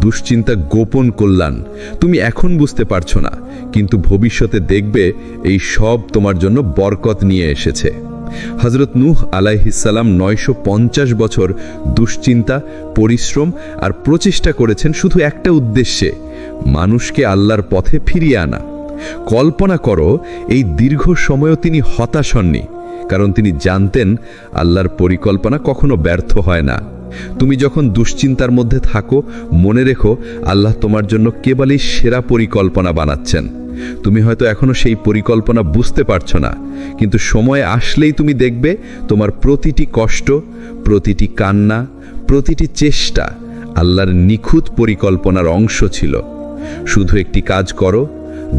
দুশ্চিন্তা গোপন কল্যাণ, তুমি এখন বুঝতে পারছো না, কিন্তু ভবিষ্যতে দেখবে এই সব তোমার জন্য বরকত নিয়ে এসেছে। হযরত নূহ আলাইহিসসালাম 950 বছর দুশ্চিন্তা, পরিশ্রম আর প্রচেষ্টা করেছেন শুধু একটা উদ্দেশ্যে, মানুষকে আল্লাহর পথে ফিরিয়ে আনা। কল্পনা করো, এই দীর্ঘ সময়ও তিনি হতাশ হননি, কারণ তিনি জানতেন আল্লাহর পরিকল্পনা কখনো ব্যর্থ হয় না। তুমি যখন দুশ্চিন্তার মধ্যে থাকো, মনে রেখো আল্লাহ তোমার জন্য কেবলই সেরা পরিকল্পনা বানাচ্ছেন। তুমি হয়তো এখনো সেই পরিকল্পনা বুঝতে পারছো না, কিন্তু সময় আসলেই তুমি দেখবে তোমার প্রতিটি কষ্ট, প্রতিটি কান্না, প্রতিটি চেষ্টা আল্লাহর নিখুঁত পরিকল্পনার অংশ ছিল। শুধু একটি কাজ করো,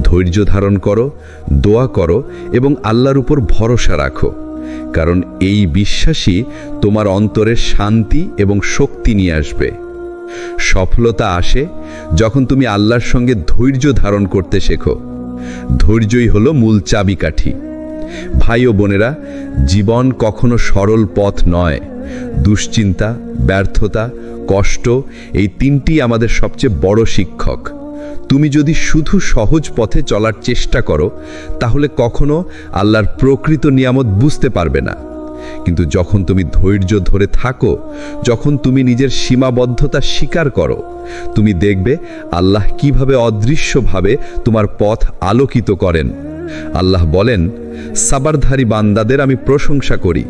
ধৈর্য ধারণ করো, দোয়া করো এবং আল্লাহর উপর ভরসা রাখো, কারণ এই বিশ্বাসই তোমার অন্তরের শান্তি এবং শক্তি নিয়ে আসবে। সফলতা আসে যখন তুমি আল্লাহর সঙ্গে ধৈর্য ধারণ করতে শেখো। ধৈর্যই হলো মূল চাবিকাঠি। ভাই ও বোনেরা, জীবন কখনো সরল পথ নয়। দুশ্চিন্তা, ব্যর্থতা, কষ্ট, এই তিনটি আমাদের সবচেয়ে বড় শিক্ষক। তুমি যদি শুধু সহজ পথে চলার চেষ্টা করো, তাহলে কখনো আল্লাহর প্রকৃত নিয়ামত বুঝতে পারবে না। কিন্তু যখন তুমি ধৈর্য ধরে থাকো, যখন তুমি নিজের সীমাবদ্ধতা স্বীকার করো, তুমি দেখবে আল্লাহ কিভাবে অদৃশ্যভাবে তোমার পথ আলোকিত করেন। আল্লাহ বলেন, সাবরধারী বান্দাদের আমি প্রশংসা করি,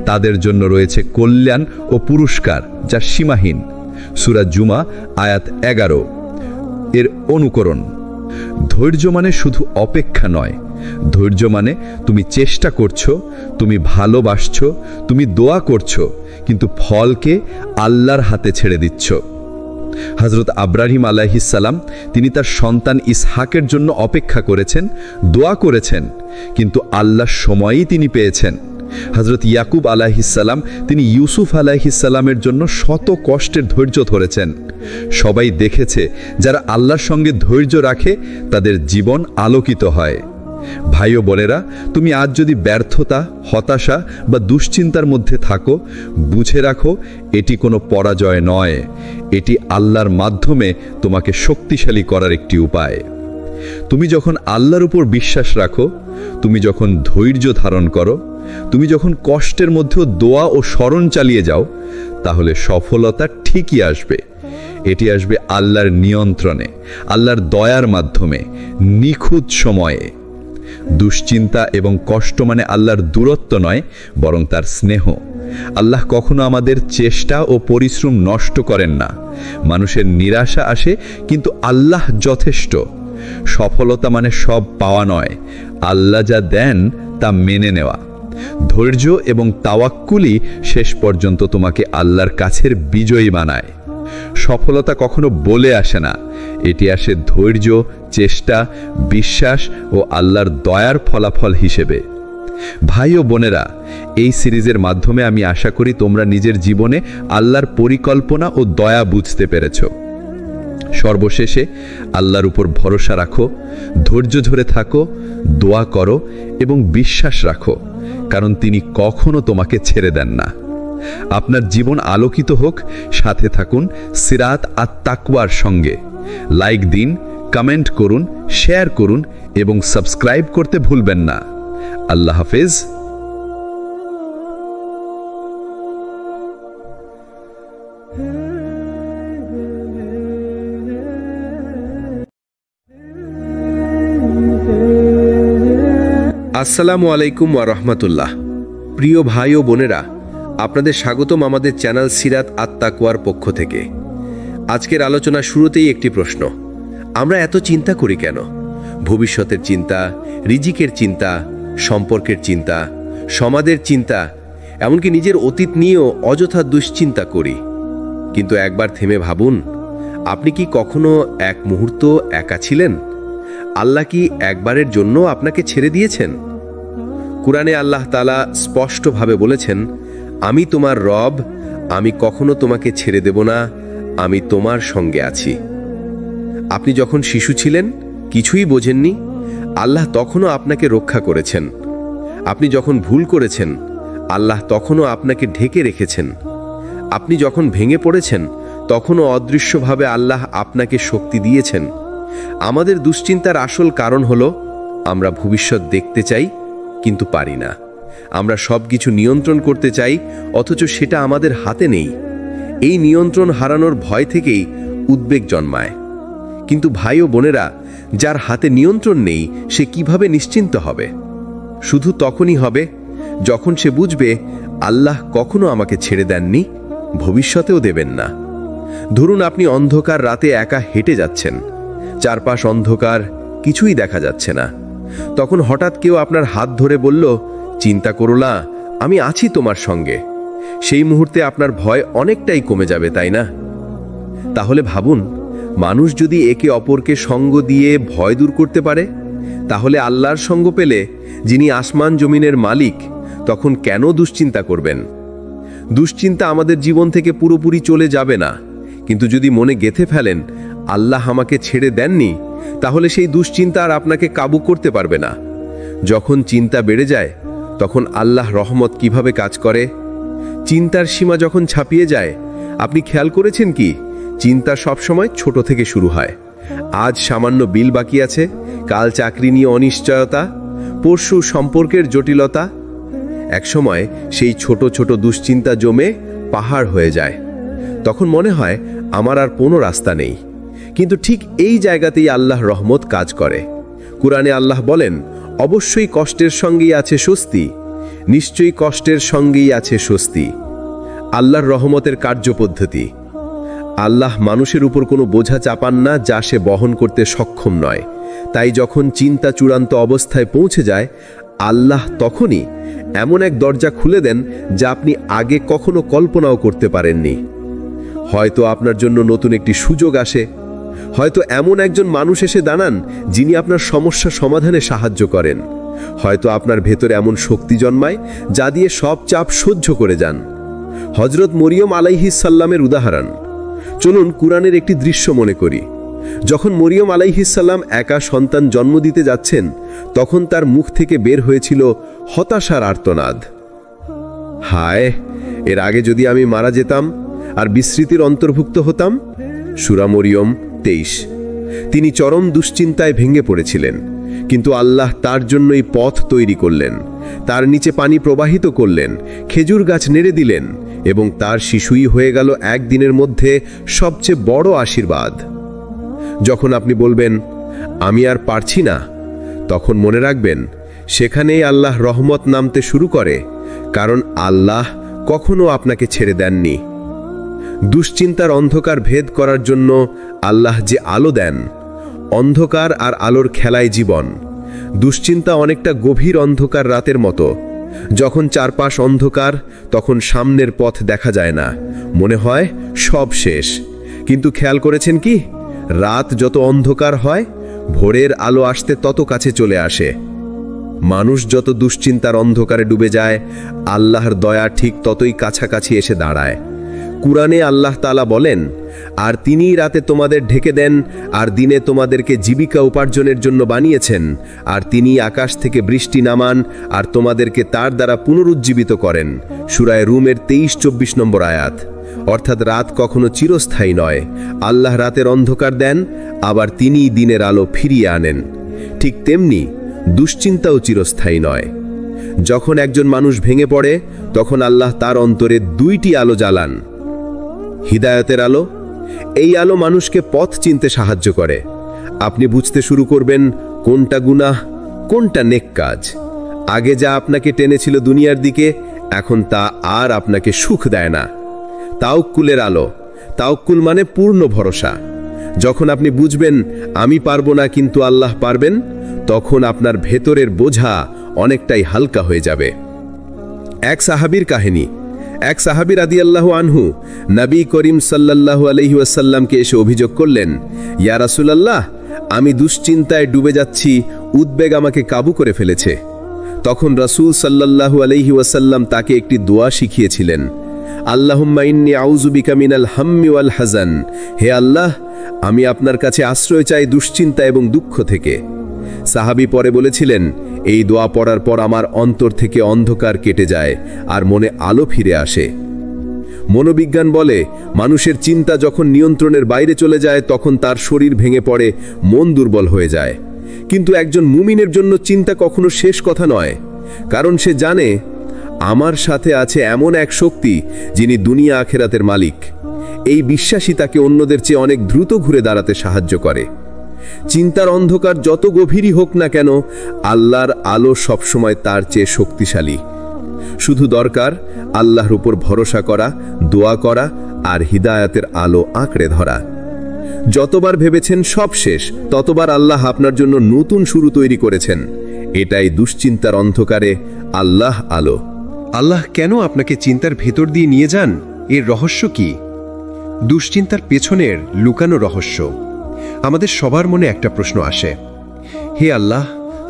তাদের জন্য রয়েছে কল্যাণ ও পুরস্কার যা সীমাহীন। সূরা জুমা আয়াত 11। এর অনুকরণ। ধৈর্য মানে শুধু অপেক্ষা নয়, ধৈর্য মানে তুমি চেষ্টা করছো, তুমি ভালোবাসছো, তুমি দোয়া করছো, কিন্তু ফলকে আল্লাহর হাতে ছেড়ে দিচ্ছ। হযরত ইব্রাহিম আলাইহিসসালাম, তিনি তার সন্তান ইসহাকের জন্য অপেক্ষা করেছেন, দোয়া করেছেন, কিন্তু আল্লাহর সময়ই তিনি পেয়েছেন। হযরত ইয়াকুব আলাইহিসসালাম, তিনি ইউসুফ আলাইহিসসালামের জন্য শত কষ্টের ধৈর্য ধরেছেন। সবাই দেখেছে, যারা আল্লাহর সঙ্গে ধৈর্য রাখে তাদের জীবন আলোকিত হয়। ভাই ও বোনেরা, তুমি আজ যদি ব্যর্থতা, হতাশা বা দুশ্চিন্তার মধ্যে থাকো, বুঝে রাখো এটি কোনো পরাজয় নয়, এটি আল্লাহর মাধ্যমে তোমাকে শক্তিশালী করার একটি উপায়। তুমি যখন আল্লাহর উপর বিশ্বাস রাখো, তুমি যখন ধৈর্য ধারণ করো, তুমি যখন কষ্টের মধ্যেও দোয়া ও স্মরণ চালিয়ে যাও, তাহলে সফলতা ঠিকই আসবে। এটি আসবে আল্লাহর নিয়ন্ত্রণে, আল্লাহর দয়ার মাধ্যমে, নিখুঁত সময়ে। দুশ্চিন্তা এবং কষ্ট মানে আল্লাহর দূরত্ব নয়, বরং তার স্নেহ। আল্লাহ কখনো আমাদের চেষ্টা ও পরিশ্রম নষ্ট করেন না। মানুষের নিরাশা আসে, কিন্তু আল্লাহ যথেষ্ট। সফলতা মানে সব পাওয়া নয়, আল্লাহ যা দেন তা মেনে নেওয়া। ধৈর্য এবং তাওয়াক্কুলই শেষ পর্যন্ত তোমাকে আল্লাহর কাছের বিজয়ী বানায়। সফলতা কখনো বলে আসে না, এটি আসে ধৈর্য, চেষ্টা, বিশ্বাস ও আল্লাহর দয়ার ফলাফল হিসেবে। ভাই ও বোনেরা, এই সিরিজের মাধ্যমে আমি আশা করি তোমরা নিজের জীবনে আল্লাহর পরিকল্পনা ও দয়া বুঝতে পেরেছ। সর্বশেষে আল্লাহর উপর ভরসা রাখো, ধৈর্য ধরে থাকো, দোয়া করো এবং বিশ্বাস রাখো, কারণ তিনি কখনো তোমাকে ছেড়ে দেন না। আপনার জীবন আলোকিত হোক, সাথে থাকুন সিরাত আত তাকওয়ার সঙ্গে। লাইক দিন, কমেন্ট করুন, শেয়ার করুন এবং সাবস্ক্রাইব করতে ভুলবেন না। আল্লাহ হাফেজ। আসসালামু আলাইকুম ওয়া রাহমাতুল্লাহ। প্রিয় ভাই ও বোনেরা, আপনাদের স্বাগতম আমাদের চ্যানেল সিরাত আত তাকওয়ার পক্ষ থেকে। আজকের আলোচনা শুরুতেই একটি প্রশ্ন, আমরা এত চিন্তা করি কেন? ভবিষ্যতের চিন্তা, রিজিকের চিন্তা, সম্পর্কের চিন্তা, সমাজের চিন্তা, এমনকি নিজের অতীত নিয়েও অযথা দুশ্চিন্তা করি। কিন্তু একবার থেমে ভাবুন, আপনি কি কখনো এক মুহূর্ত একা ছিলেন? আল্লাহ কি একবারের জন্য আপনাকে ছেড়ে দিয়েছেন? কুরআনে আল্লাহ তাআলা স্পষ্টভাবে বলেছেন, আমি তোমার রব, আমি কখনো তোমাকে ছেড়ে দেব না, আমি তোমার সঙ্গে আছি। আপনি যখন শিশু ছিলেন, কিছুই বোঝেননি, আল্লাহ তখনও আপনাকে রক্ষা করেছেন। আপনি যখন ভুল করেছেন, আল্লাহ তখনও আপনাকে ঢেকে রেখেছেন। আপনি যখন ভেঙে পড়েছেন, তখনও অদৃশ্যভাবে আল্লাহ আপনাকে শক্তি দিয়েছেন। আমাদের দুশ্চিন্তার আসল কারণ হলো আমরা ভবিষ্যৎ দেখতে চাই কিন্তু পারি না। আমরা সব কিছু নিয়ন্ত্রণ করতে চাই, অথচ সেটা আমাদের হাতে নেই। এই নিয়ন্ত্রণ হারানোর ভয় থেকেই উদ্বেগ জন্মায়। কিন্তু ভাই ও বোনেরা, যার হাতে নিয়ন্ত্রণ নেই সে কিভাবে নিশ্চিন্ত হবে? শুধু তখনই হবে যখন সে বুঝবে আল্লাহ কখনো আমাকে ছেড়ে দেননি, ভবিষ্যতেও দেবেন না। ধরুন আপনি অন্ধকার রাতে একা হেঁটে যাচ্ছেন, চারপাশ অন্ধকার, কিছুই দেখা যাচ্ছে না। তখন হঠাৎ কেউ আপনার হাত ধরে বলল, চিন্তা করো না, আমি আছি তোমার সঙ্গে। সেই মুহূর্তে আপনার ভয় অনেকটাই কমে যাবে, তাই না? তাহলে ভাবুন, মানুষ যদি একে অপরকে সঙ্গ দিয়ে ভয় দূর করতে পারে, তাহলে আল্লাহর সঙ্গ পেলে, যিনি আসমান জমিনের মালিক, তখন কেন দুশ্চিন্তা করবেন? দুশ্চিন্তা আমাদের জীবন থেকে পুরোপুরি চলে যাবে না, কিন্তু যদি মনে গেঁথে ফেলেন আল্লাহ আমাকে ছেড়ে দেননি, তাহলে সেই দুশ্চিন্তা আর আপনাকে কাবু করতে পারবে না। যখন চিন্তা বেড়ে যায়, তখন আল্লাহ রহমত কিভাবে কাজ করে? চিন্তার সীমা যখন ছাপিয়ে যায়, আপনি খেয়াল করেছেন কি, চিন্তা সবসময় ছোট থেকে শুরু হয়। আজ সামান্য বিল বাকি আছে, কাল চাকরি নিয়ে অনিশ্চয়তা, পরশু সম্পর্কের জটিলতা। একসময় সেই ছোট ছোট দুশ্চিন্তা জমে পাহাড় হয়ে যায়। তখন মনে হয় আমার আর কোনো রাস্তা নেই। কিন্তু ঠিক এই জায়গাতেই আল্লাহ রহমত কাজ করে। কুরআনে আল্লাহ বলেন, অবশ্যই কষ্টের সঙ্গেই আছে স্বস্তি, নিশ্চয়ই কষ্টের সঙ্গেই আছে স্বস্তি। আল্লাহর রহমতের কার্যপদ্ধতি। আল্লাহ মানুষের উপর কোনো বোঝা চাপান না যা সে বহন করতে সক্ষম নয়। তাই যখন চিন্তা চূড়ান্ত অবস্থায় পৌঁছে যায়, আল্লাহ তখনই এমন এক দরজা খুলে দেন যা আপনি আগে কখনো কল্পনাও করতে পারেননি। হয়তো আপনার জন্য নতুন একটি সুযোগ আসে, হয়তো এমন একজন মানুষ এসে দাঁড়ান যিনি আপনার সমস্যা সমাধানে সাহায্য করেন, হয়তো আপনার ভেতরে এমন শক্তি জন্মায় যা দিয়ে সব চাপ সহ্য করে যান। হযরত মরিয়ম আলাইহিস সালামের উদাহরণ। চলুন কুরআনের একটি দৃশ্য মনে করি। যখন মরিয়ম আলাইহিস সালাম একা সন্তান জন্ম দিতে যাচ্ছেন, তখন তার মুখ থেকে বের হয়েছিল হতাশার আর্তনাদ। হায়, এর আগে যদি আমি মারা যেতাম আর বিস্মৃতির অন্তর্ভুক্ত হতাম। সূরা মরিয়ম 23। তিনি চরম দুশ্চিন্তায় ভেঙে পড়েছিলেন, কিন্তু আল্লাহ তার জন্যই পথ তৈরি করলেন, তার নিচে পানি প্রবাহিত করলেন, খেজুর গাছ নেড়ে দিলেন, এবং তার শিশুই হয়ে গেল একদিনের মধ্যে সবচেয়ে বড় আশীর্বাদ। যখন আপনি বলবেন আমি আর পারছি না, তখন মনে রাখবেন সেখানেই আল্লাহ রহমত নামতে শুরু করে, কারণ আল্লাহ কখনো আপনাকে ছেড়ে দেননি। দুশ্চিন্তার অন্ধকার ভেদ করার জন্য আল্লাহ যে আলো দেন, অন্ধকার আর আলোর খেলায় জীবন। দুশ্চিন্তা অনেকটা গভীর অন্ধকার রাতের মতো। যখন চারপাশ অন্ধকার, তখন সামনের পথ দেখা যায় না, মনে হয় সব শেষ। কিন্তু খেয়াল করেছেন কি, রাত যত অন্ধকার হয়, ভোরের আলো আসতে তত কাছে চলে আসে। মানুষ যত দুশ্চিন্তার অন্ধকারে ডুবে যায়, আল্লাহর দয়া ঠিক ততই কাছাকাছি এসে দাঁড়ায়। কুরআনে আল্লাহ তাআলা বলেন, আর তিনিই রাতে তোমাদের ঢেকে দেন, আর দিনে তোমাদেরকে জীবিকা উপার্জনের জন্য বানিয়েছেন, আর তিনি আকাশ থেকে বৃষ্টি নামান, আর তোমাদেরকে তার দ্বারা পুনরুজ্জীবিত করেন। সূরা রুমের 23-24 নম্বর আয়াত। অর্থাৎ রাত কখনো চিরস্থায়ী নয়। আল্লাহ রাতের অন্ধকার দেন, আবার তিনিই দিনের আলো ফিরিয়ে আনেন। ঠিক তেমনি দুশ্চিন্তাও চিরস্থায়ী নয়। যখন একজন মানুষ ভেঙে পড়ে, তখন আল্লাহ তার অন্তরে দুইটি আলো জ্বালান। হিদায়াতের আলো। এই আলো মানুষকে পথ চিনতে সাহায্য করে। আপনি বুঝতে শুরু করবেন কোনটা গুনাহ, কোনটা নেক কাজ। আগে যা আপনাকে টেনেছিল দুনিয়ার দিকে, এখন তা আর আপনাকে সুখ দেয় না। তাওয়াক্কুলের আলো। তাওয়াক্কুল মানে পূর্ণ ভরসা। যখন আপনি বুঝবেন আমি পারবো না কিন্তু আল্লাহ পারবেন, তখন আপনার ভেতরের বোঝা অনেকটাই হালকা হয়ে যাবে। এক সাহাবীর কাহিনী। এক সাহাবী রাদিয়াল্লাহু আনহু নবী করিম সাল্লাল্লাহু আলাইহি ওয়াসাল্লামকে এসে অভিযোগ করলেন, ইয়া রাসূলুল্লাহ, আমি দুশ্চিন্তায় ডুবে যাচ্ছি, উদ্বেগ আমাকে কাবু করে ফেলেছে। তখন রাসূল সাল্লাল্লাহু আলাইহি ওয়াসাল্লাম তাকে একটি দোয়া শিখিয়েছিলেন, আল্লাহুম্মা ইন্নী আউযু বিকা মিনাল হাম্মি ওয়াল হাযান, হে আল্লাহ, আমি আপনার কাছে আশ্রয় চাই দুশ্চিন্তা এবং দুঃখ থেকে। সাহাবী পরে বলেছিলেন, এই দোয়া পড়ার পর আমার অন্তর থেকে অন্ধকার কেটে যায় আর মনে আলো ফিরে আসে। মনোবিজ্ঞান বলে, মানুষের চিন্তা যখন নিয়ন্ত্রণের বাইরে চলে যায় তখন তার শরীর ভেঙে পড়ে, মন দুর্বল হয়ে যায়। কিন্তু একজন মুমিনের জন্য চিন্তা কখনো শেষ কথা নয়, কারণ সে জানে আমার সাথে আছে এমন এক শক্তি যিনি দুনিয়া আখেরাতের মালিক। এই বিশ্বাসই তাকে অন্যদের চেয়ে অনেক দ্রুত ঘুরে দাঁড়াতে সাহায্য করে। চিন্তার অন্ধকার যত গভীরই হোক না কেন, আল্লাহর আলো সবসময় তার চেয়ে শক্তিশালী। শুধু দরকার আল্লাহর উপর ভরসা করা, দোয়া করা আর হিদায়াতের আলো আঁকড়ে ধরা। যতবার ভেবেছেন সব শেষ, ততবার আল্লাহ আপনার জন্য নতুন শুরু তৈরি করেছেন। এটাই দুশ্চিন্তার অন্ধকারে আল্লাহ আলো। আল্লাহ কেন আপনাকে চিন্তার ভেতর দিয়ে নিয়ে যান, এর রহস্য কি? দুশ্চিন্তার পেছনের লুকানো রহস্য। আমাদের সবার মনে একটা প্রশ্ন আসে, হে আল্লাহ,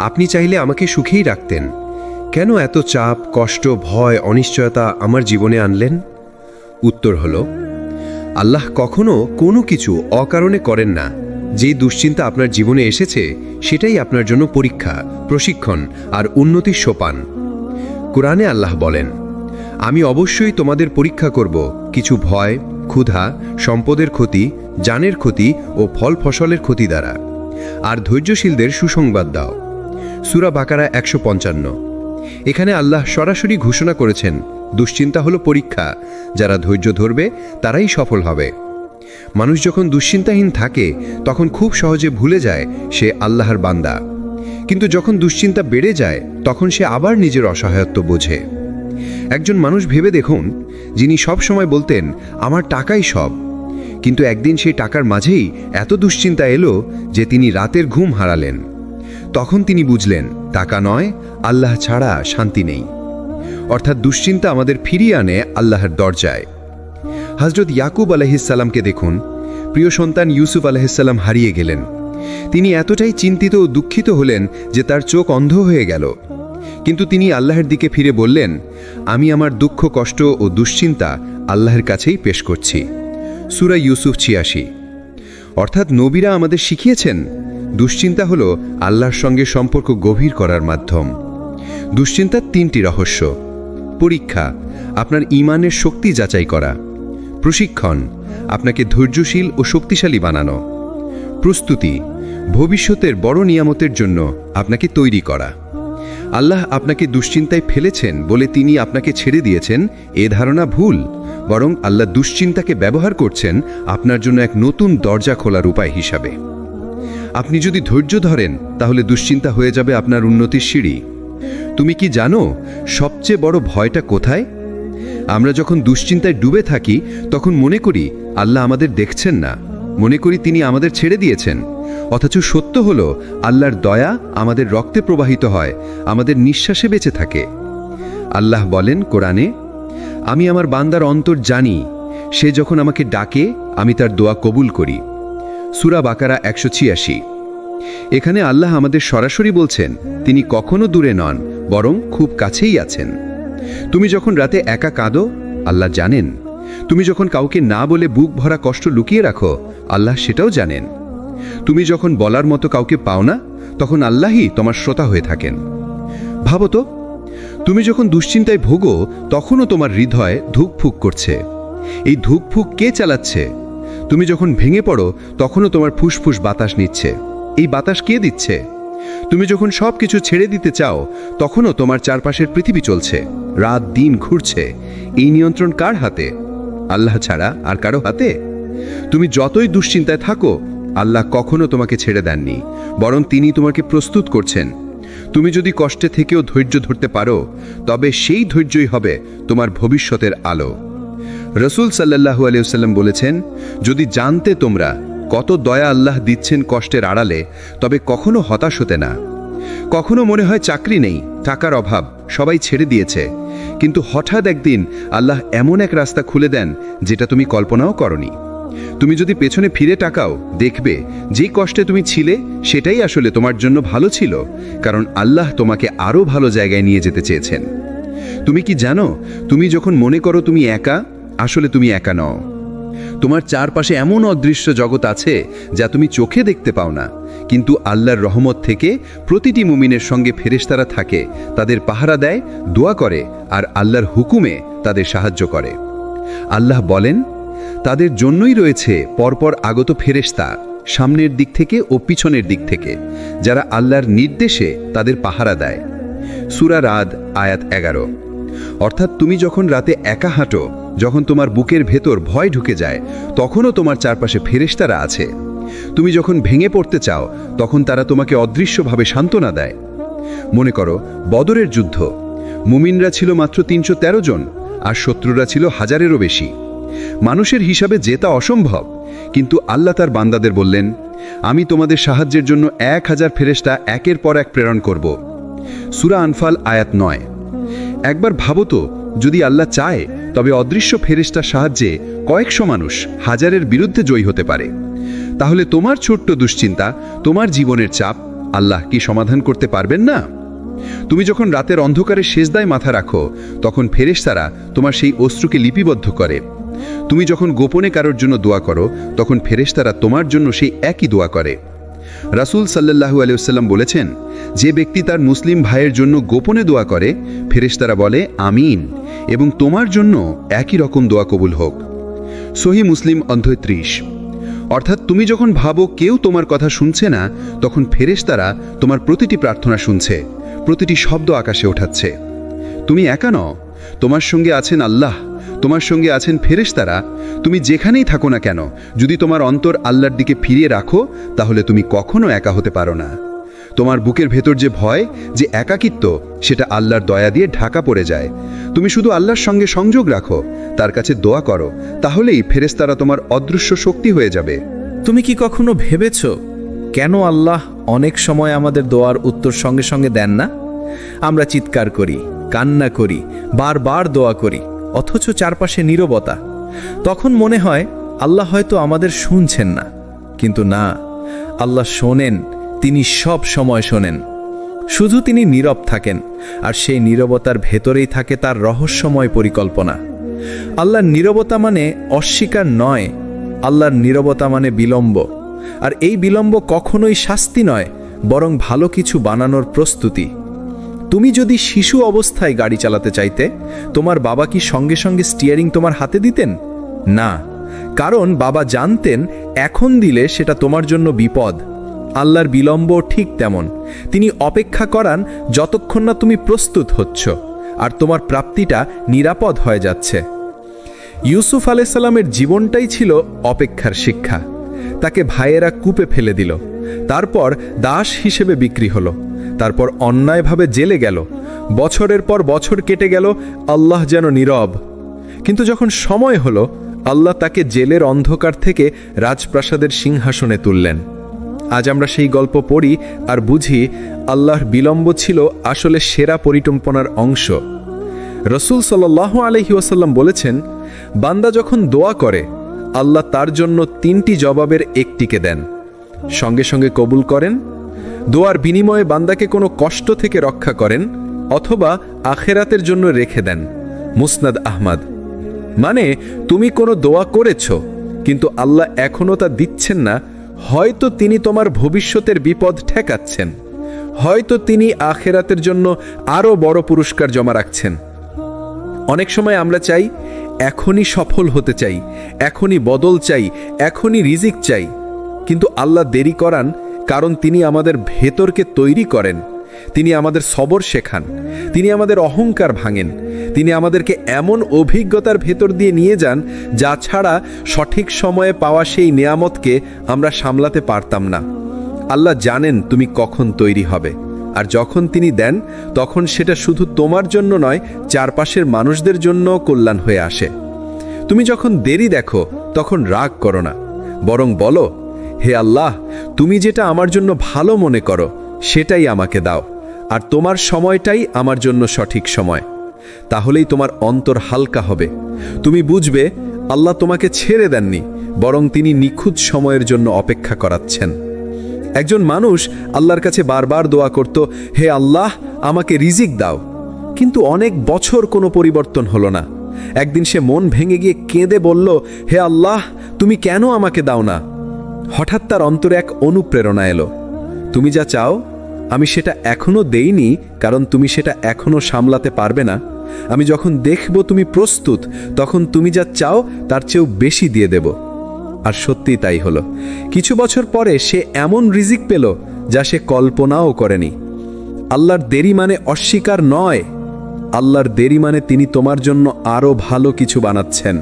আপনি চাইলে আমাকে সুখেই রাখতেন, কেন এত চাপ, কষ্ট, ভয়, অনিশ্চয়তা আমার জীবনে আনলেন? উত্তর হলো, আল্লাহ কখনো কোনো কিছু অকারণে করেন না। যে দুশ্চিন্তা আপনার জীবনে এসেছে সেটাই আপনার জন্য পরীক্ষা, প্রশিক্ষণ আর উন্নতির সোপান। কোরআনে আল্লাহ বলেন, আমি অবশ্যই তোমাদের পরীক্ষা করব কিছু ভয়, ক্ষুধা, সম্পদের ক্ষতি, জানের ক্ষতি ও ফল ফসলের ক্ষতি দ্বারা, আর ধৈর্যশীলদের সুসংবাদ দাও। সূরা বাকারা 155। এখানে আল্লাহ সরাসরি ঘোষণা করেছেন, দুশ্চিন্তা হলো পরীক্ষা, যারা ধৈর্য ধরবে তারাই সফল হবে। মানুষ যখন দুশ্চিন্তাহীন থাকে তখন খুব সহজে ভুলে যায় সে আল্লাহর বান্দা, কিন্তু যখন দুশ্চিন্তা বেড়ে যায় তখন সে আবার নিজের অসহায়ত্ব বোঝে। একজন মানুষ ভেবে দেখুন, যিনি সব সময় বলতেন আমার টাকাই সব, কিন্তু একদিন সেই টাকার মাঝেই এত দুশ্চিন্তা এলো যে তিনি রাতের ঘুম হারালেন। তখন তিনি বুঝলেন, টাকা নয়, আল্লাহ ছাড়া শান্তি নেই। অর্থাৎ দুশ্চিন্তা আমাদের ফিরিয়ে আনে আল্লাহর দরজায়। হযরত ইয়াকুব আলাইহিসসালামকে দেখুন, প্রিয় সন্তান ইউসুফ আলাইহিসসালাম হারিয়ে গেলেন। তিনি এতটাই চিন্তিত ও দুঃখিত হলেন যে তার চোখ অন্ধ হয়ে গেল। কিন্তু তিনি আল্লাহর দিকে ফিরে বললেন, আমি আমার দুঃখ, কষ্ট ও দুশ্চিন্তা আল্লাহর কাছেই পেশ করছি। সূরা ইউসুফ 86। অর্থাৎ নবীরা আমাদের শিখিয়েছেন, দুশ্চিন্তা হলো আল্লাহর সঙ্গে সম্পর্ক গভীর করার মাধ্যম। দুশ্চিন্তার 3টি রহস্য: পরীক্ষা, আপনার ঈমানের শক্তি যাচাই করা; প্রশিক্ষণ, আপনাকে ধৈর্যশীল ও শক্তিশালী বানানো; প্রস্তুতি, ভবিষ্যতের বড় নিয়ামতের জন্য আপনাকে তৈরি করা। আল্লাহ আপনাকে দুশ্চিন্তায় ফেলেছেন বলে তিনি আপনাকে ছেড়ে দিয়েছেন, এ ধারণা ভুল। বরং আল্লাহ দুশ্চিন্তাকে ব্যবহার করছেন আপনার জন্য এক নতুন দরজা খোলার উপায় হিসাবে। আপনি যদি ধৈর্য ধরেন তাহলে দুশ্চিন্তা হয়ে যাবে আপনার উন্নতির সিঁড়ি। তুমি কি জানো সবচেয়ে বড় ভয়টা কোথায়? আমরা যখন দুশ্চিন্তায় ডুবে থাকি তখন মনে করি আল্লাহ আমাদের দেখছেন না, মনে করি তিনি আমাদের ছেড়ে দিয়েছেন। অথচ সত্য হলো আল্লাহর দয়া আমাদের রক্তে প্রবাহিত হয়, আমাদের নিঃশ্বাসে বেঁচে থাকে। আল্লাহ বলেন কোরআনে, আমি আমার বান্দার অন্তর জানি, সে যখন আমাকে ডাকে আমি তার দোয়া কবুল করি। সূরা বাকারা 186। এখানে আল্লাহ আমাদের সরাসরি বলছেন তিনি কখনো দূরে নন, বরং খুব কাছেই আছেন। তুমি যখন রাতে একা কাঁদো, আল্লাহ জানেন। তুমি যখন কাউকে না বলে বুক ভরা কষ্ট লুকিয়ে রাখো, আল্লাহ সেটাও জানেন। তুমি যখন বলার মতো কাউকে পাও না, তখন আল্লাহই তোমার শ্রোতা হয়ে থাকেন। ভাবো তো, তুমি যখন দুশ্চিন্তায় ভোগো তখনও তোমার হৃদয় ধুকফুক করছে। এই ধুকফুক কে চালাচ্ছে? তুমি যখন ভেঙে পড়ো তখনও তোমার ফুসফুস বাতাস নিচ্ছে। এই বাতাস কে দিচ্ছে? তুমি যখন সব কিছু ছেড়ে দিতে চাও তখনও তোমার চারপাশের পৃথিবী চলছে, রাত দিন ঘুরছে। এই নিয়ন্ত্রণ কার হাতে? আল্লাহ ছাড়া আর কারো হাতে? তুমি যতই দুশ্চিন্তায় থাকো, আল্লাহ কখনো তোমাকে ছেড়ে দেননি, বরং তিনি তোমাকে প্রস্তুত করছেন। তুমি যদি কষ্টে থেকেও ধৈর্য ধরতে পারো, তবে সেই ধৈর্যই হবে তোমার ভবিষ্যতের আলো। রাসূল সাল্লাল্লাহু আলাইহি ওয়াসাল্লাম বলেছেন, যদি জানতে তোমরা কত দয়া আল্লাহ দিচ্ছেন কষ্টের আড়ালে, তবে কখনো হতাশ হতে না। কখনো মনে হয় চাকরি নেই, টাকার অভাব, সবাই ছেড়ে দিয়েছে, কিন্তু হঠাৎ একদিন আল্লাহ এমন এক রাস্তা খুলে দেন যেটা তুমি কল্পনাও করনি। তুমি যদি পেছনে ফিরে তাকাও, দেখবে যেই কষ্টে তুমি ছিলে সেটাই আসলে তোমার জন্য ভালো ছিল, কারণ আল্লাহ তোমাকে আরও ভালো জায়গায় নিয়ে যেতে চেয়েছেন। তুমি কি জানো, তুমি যখন মনে করো তুমি একা, আসলে তুমি একা নও। তোমার চারপাশে এমন অদৃশ্য জগৎ আছে যা তুমি চোখে দেখতে পাও না, কিন্তু আল্লাহর রহমত থেকে প্রতিটি মুমিনের সঙ্গে ফেরেশতারা থাকে, তাদের পাহারা দেয়, দোয়া করে আর আল্লাহর হুকুমে তাদের সাহায্য করে। আল্লাহ বলেন, তাদের জন্যই রয়েছে পরপর আগত ফেরেশতা, সামনের দিক থেকে ও পিছনের দিক থেকে, যারা আল্লাহর নির্দেশে তাদের পাহারা দেয়। সূরা রাদ আয়াত 11। অর্থাৎ তুমি যখন রাতে একা হাঁটো, যখন তোমার বুকের ভেতর ভয় ঢুকে যায়, তখনও তোমার চারপাশে ফেরেশতারা আছে। তুমি যখন ভেঙে পড়তে চাও, তখন তারা তোমাকে অদৃশ্যভাবে সান্ত্বনা দেয়। মনে করো বদরের যুদ্ধ, মুমিনরা ছিল মাত্র 313 জন আর শত্রুরা ছিল হাজারেরও বেশি। মানুষের হিসাবে জেতা অসম্ভব, কিন্তু আল্লাহ তার বান্দাদের বললেন, আমি তোমাদের সাহায্যের জন্য 1000 ফেরেশতা একের পর এক প্রেরণ করব। সূরা আনফাল আয়াত 9। একবার ভাবো তো, যদি আল্লাহ চায় তবে অদৃশ্য ফেরেশতার সাহায্যে কয়েকশো মানুষ হাজারের বিরুদ্ধে জয়ী হতে পারে। তাহলে তোমার ছোট্ট দুশ্চিন্তা, তোমার জীবনের চাপ আল্লাহ কি সমাধান করতে পারবেন না? তুমি যখন রাতের অন্ধকারে সেজদায় মাথা রাখো, তখন ফেরেশতারা তোমার সেই অশ্রুকে লিপিবদ্ধ করে। তুমি যখন গোপনে কারোর জন্য দোয়া করো, তখন ফেরেশতারা তোমার জন্য সেই একই দোয়া করে। রাসূল সাল্লাল্লাহু আলাইহি ওয়াসাল্লাম বলেছেন, যে ব্যক্তি তার মুসলিম ভাইয়ের জন্য গোপনে দোয়া করে, ফেরেশতারা বলে আমিন, এবং তোমার জন্য একই রকম দোয়া কবুল হোক। সহিহ মুসলিম অধ্যায় 30। অর্থাৎ তুমি যখন ভাবো কেউ তোমার কথা শুনছে না, তখন ফেরেশতারা তোমার প্রতিটি প্রার্থনা শুনছে, প্রতিটি শব্দ আকাশে ওঠাচ্ছে। তুমি একা নও, তোমার সঙ্গে আছেন আল্লাহ, তোমার সঙ্গে আছেন ফেরেশতারা। তুমি যেখানেই থাকো না কেন, যদি তোমার অন্তর আল্লাহর দিকে ফিরিয়ে রাখো, তাহলে তুমি কখনো একা হতে পারো না। তোমার বুকের ভেতর যে ভয়, যে একাকিত্ব, সেটা আল্লাহর দয়া দিয়ে ঢাকা পড়ে যায়। তুমি শুধু আল্লাহর সঙ্গে সংযোগ রাখো, তার কাছে দোয়া করো, তাহলেই ফেরেশতারা তোমার অদৃশ্য শক্তি হয়ে যাবে। তুমি কি কখনো ভেবেছ কেন আল্লাহ অনেক সময় আমাদের দোয়ার উত্তর সঙ্গে সঙ্গে দেন না? আমরা চিৎকার করি, কান্না করি, বারবার দোয়া করি, অথচ চারপাশে নীরবতা। তখন মনে হয় আল্লাহ হয়তো আমাদের শুনছেন না, কিন্তু না, আল্লাহ শোনেন। তিনি সব সময় শোনেন, শুধু তিনি নীরব থাকেন, আর সেই নীরবতার ভেতরেই থাকে তার রহস্যময় পরিকল্পনা। আল্লাহর নীরবতা মানে অস্বীকার নয়, আল্লাহর নীরবতা মানে বিলম্ব। আর এই বিলম্ব কখনোই শাস্তি নয়, বরং ভালো কিছু বানানোর প্রস্তুতি। তুমি যদি শিশু অবস্থায় গাড়ি চালাতে চাইতে, তোমার বাবা কি সঙ্গে সঙ্গে স্টিয়ারিং তোমার হাতে দিতেন? না, কারণ বাবা জানতেন এখন দিলে সেটা তোমার জন্য বিপদ। আল্লাহর বিলম্ব ঠিক তেমন, তিনি অপেক্ষা করান যতক্ষণ না তুমি প্রস্তুত হচ্ছ আর তোমার প্রাপ্তিটা নিরাপদ হয়ে যাচ্ছে। ইউসুফ আলাইহিস সালামের জীবনটাই ছিল অপেক্ষার শিক্ষা। তাকে ভাইয়েরা কূপে ফেলে দিল, তারপর দাস হিসেবে বিক্রি হলো, তারপর অন্যায়ভাবে জেলে গেল। বছরের পর বছর কেটে গেল, আল্লাহ যেন নীরব। কিন্তু যখন সময় হলো, আল্লাহ তাকে জেলের অন্ধকার থেকে রাজপ্রাসাদের সিংহাসনে তুললেন। আজ আমরা সেই গল্প পড়ি আর বুঝি আল্লাহর বিলম্ব ছিল আসলে সেরা পরিকল্পনার অংশ। রাসূল সাল্লাল্লাহু আলাইহি ওয়াসাল্লাম বলেছেন, বান্দা যখন দোয়া করে, আল্লাহ তার জন্য 3টি জবাবের একটিকে দেন, সঙ্গে সঙ্গে কবুল করেন, দোয়ার বিনিময়ে বান্দাকে কোনো কষ্ট থেকে রক্ষা করেন, অথবা আখেরাতের জন্য রেখে দেন। মুসনাদ আহমদ। মানে তুমি কোনো দোয়া করেছ, কিন্তু আল্লাহ এখনও তা দিচ্ছেন না। হয়তো তিনি তোমার ভবিষ্যতের বিপদ ঠেকাচ্ছেন, হয়তো তিনি আখেরাতের জন্য আরও বড় পুরস্কার জমা রাখছেন। অনেক সময় আমরা চাই, এখনই সফল হতে চাই, এখনই বদল চাই, এখনই রিজিক চাই, কিন্তু আল্লাহ দেরি করান, কারণ তিনি আমাদের ভেতরকে তৈরি করেন, তিনি আমাদের সবর শেখান, তিনি আমাদের অহংকার ভাঙেন, তিনি আমাদেরকে এমন অভিজ্ঞতার ভেতর দিয়ে নিয়ে যান যা ছাড়া সঠিক সময়ে পাওয়া সেই নেয়ামতকে আমরা সামলাতে পারতাম না। আল্লাহ জানেন তুমি কখন তৈরি হবে, আর যখন তিনি দেন, তখন সেটা শুধু তোমার জন্য নয়, চারপাশের মানুষদের জন্য কল্যাণ হয়ে আসে। তুমি যখন দেরি দেখো, তখন রাগ করো না, বরং বলো, হে আল্লাহ, তুমি যেটা আমার জন্য ভালো মনে করো সেটাই আমাকে দাও, আর তোমার সময়টাই আমার জন্য সঠিক সময়। তাহলেই তোমার অন্তর হালকা হবে। তুমি বুঝবে আল্লাহ তোমাকে ছেড়ে দেননি, বরং তিনি নিখুঁত সময়ের জন্য অপেক্ষা করাচ্ছেন। একজন মানুষ আল্লাহর কাছে বারবার দোয়া করত, হে আল্লাহ আমাকে রিজিক দাও, কিন্তু অনেক বছর কোনো পরিবর্তন হলো না। একদিন সে মন ভেঙে গিয়ে কেঁদে বলল, হে আল্লাহ তুমি কেন আমাকে দাও না? হঠাৎ তার অন্তরে এক অনুপ্রেরণা এলো, তুমি যা চাও আমি সেটা এখনো দেইনি, কারণ তুমি সেটা এখনো সামলাতে পারবে না। আমি যখন দেখব তুমি প্রস্তুত, তখন তুমি যা চাও তার চেয়েও বেশি দিয়ে দেব। আর সত্যিই তাই হলো। কিছু বছর পরে সে এমন রিজিক পেল যা সে কল্পনাও করেনি। আল্লাহর দেরি মানে অস্বীকার নয়, আল্লাহর দেরি মানে তিনি তোমার জন্য আরও ভালো কিছু বানাচ্ছেন।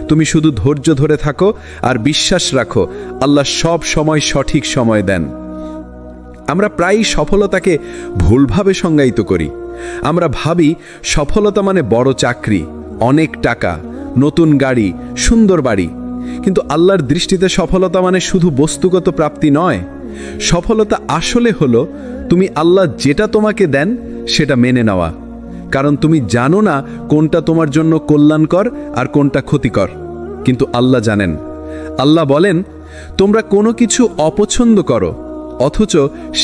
তুমি শুধু ধৈর্য ধরে থাকো আর বিশ্বাস রাখো, আল্লাহ সব সময় সঠিক সময় দেন। আমরা প্রায়ই সফলতাকে ভুলভাবে সংজ্ঞায়িত করি। আমরা ভাবি সফলতা মানে বড় চাকরি, অনেক টাকা, নতুন গাড়ি, সুন্দর বাড়ি। কিন্তু আল্লাহর দৃষ্টিতে সফলতা মানে শুধু বস্তুগত প্রাপ্তি নয়। সফলতা আসলে হলো তুমি আল্লাহ যেটা তোমাকে দেন সেটা মেনে নেওয়া, কারণ তুমি জানো না কোনটা তোমার জন্য কল্যাণকর আর কোনটা ক্ষতিকর, কিন্তু আল্লাহ জানেন। আল্লাহ বলেন, তোমরা কোনো কিছু অপছন্দ করো অথচ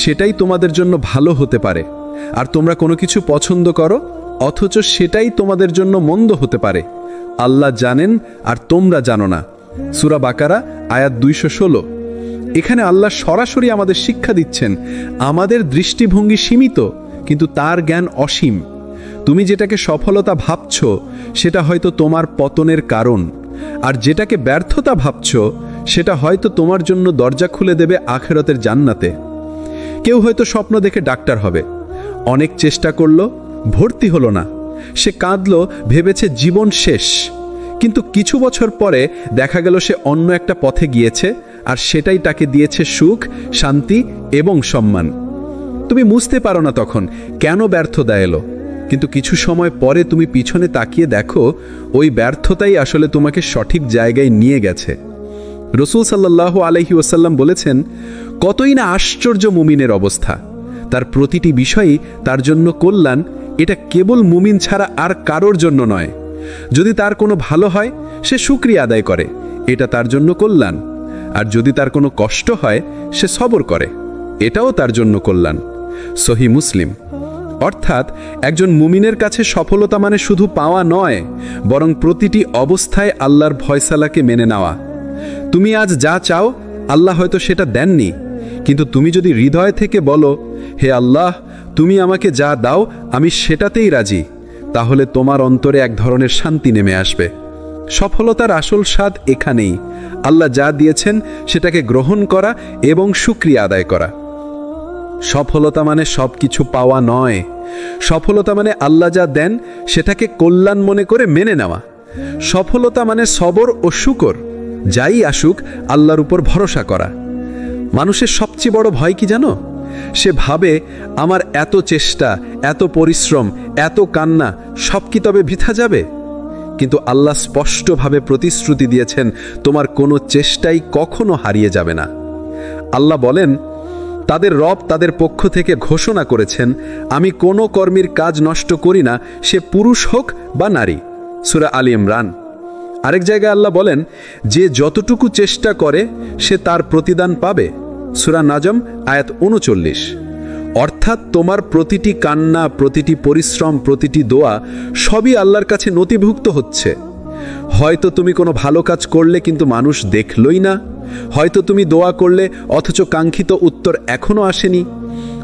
সেটাই তোমাদের জন্য ভালো হতে পারে, আর তোমরা কোনো কিছু পছন্দ করো অথচ সেটাই তোমাদের জন্য মন্দ হতে পারে। আল্লাহ জানেন আর তোমরা জানো না। সূরা বাকারা আয়াত 216। এখানে আল্লাহ সরাসরি আমাদের শিক্ষা দিচ্ছেন, আমাদের দৃষ্টিভঙ্গি সীমিত কিন্তু তার জ্ঞান অসীম। তুমি যেটাকে সফলতা ভাবছ সেটা হয়তো তোমার পতনের কারণ, আর যেটাকে ব্যর্থতা ভাবছ সেটা হয়তো তোমার জন্য দরজা খুলে দেবে আখিরাতের জান্নাতে। কেউ হয়তো স্বপ্ন দেখে ডাক্তার হবে, অনেক চেষ্টা করলো, ভর্তি হলো না। সে কাঁদলো, ভেবেছে জীবন শেষ। কিন্তু কিছু বছর পরে দেখা গেল সে অন্য একটা পথে গিয়েছে, আর সেটাই তাকে দিয়েছে সুখ, শান্তি এবং সম্মান। তুমি বুঝতে পারো না তখন কেন ব্যর্থতা এলো, কিন্তু কিছু সময় পরে তুমি পিছনে তাকিয়ে দেখো ওই ব্যর্থতাই আসলে তোমাকে সঠিক জায়গায় নিয়ে গেছে। রাসূল সাল্লাল্লাহু আলাইহি ওয়াসাল্লাম বলেছেন, কতই না আশ্চর্য মুমিনের অবস্থা, তার প্রতিটি বিষয়ই তার জন্য কল্যাণ। এটা কেবল মুমিন ছাড়া আর কারোর জন্য নয়। যদি তার কোনো ভালো হয় সে শুকরিয়া আদায় করে, এটা তার জন্য কল্যাণ। আর যদি তার কোনো কষ্ট হয় সে সবর করে, এটাও তার জন্য কল্যাণ। সহিহ মুসলিম। অর্থাৎ একজন মুমিনের কাছে সফলতা মানে শুধু পাওয়া নয়, বরং প্রতিটি অবস্থায় আল্লাহর ফয়সালাকে মেনে নেওয়া। তুমি আজ যা চাও আল্লাহ হয়তো সেটা দেননি, কিন্তু তুমি যদি হৃদয় থেকে বলো, হে আল্লাহ তুমি আমাকে যা দাও আমি সেটাতেই রাজি, তাহলে তোমার অন্তরে এক ধরনের শান্তি নেমে আসবে। সফলতার আসল স্বাদ এখানেই, আল্লাহ যা দিয়েছেন সেটাকে গ্রহণ করা এবং শুকরিয়া আদায় করা। সফলতা মানে সব কিছু পাওয়া নয়, সফলতা মানে আল্লাহ যা দেন সেটাকে কল্যাণ মনে করে মেনে নেওয়া। সফলতা মানে সবর ও শুকর, যাই আসুক আল্লাহর উপর ভরসা করা। মানুষের সবচেয়ে বড় ভয় কি জানো? সে ভাবে আমার এত চেষ্টা, এত পরিশ্রম, এত কান্না সব কি তবে বৃথা যাবে? কিন্তু আল্লাহ স্পষ্টভাবে প্রতিশ্রুতি দিয়েছেন, তোমার কোনো চেষ্টাই কখনো হারিয়ে যাবে না। আল্লাহ বলেন, তাদের রব তাদের পক্ষ থেকে ঘোষণা করেছেন, আমি কোনো কর্মীর কাজ নষ্ট করি না, সে পুরুষ হোক বা নারী। সূরা আলী ইমরান। আরেক জায়গায় আল্লাহ বলেন, যে যতটুকু চেষ্টা করে সে তার প্রতিদান পাবে। সূরা নাজম আয়াত 39। অর্থাৎ তোমার প্রতিটি কান্না, প্রতিটি পরিশ্রম, প্রতিটি দোয়া সবই আল্লাহর কাছে নথিভুক্ত হচ্ছে। হয়তো তুমি কোনো ভালো কাজ করলে কিন্তু মানুষ দেখলই না, হয়তো তুমি দোয়া করলে অথচ কাঙ্ক্ষিত উত্তর এখনো আসেনি,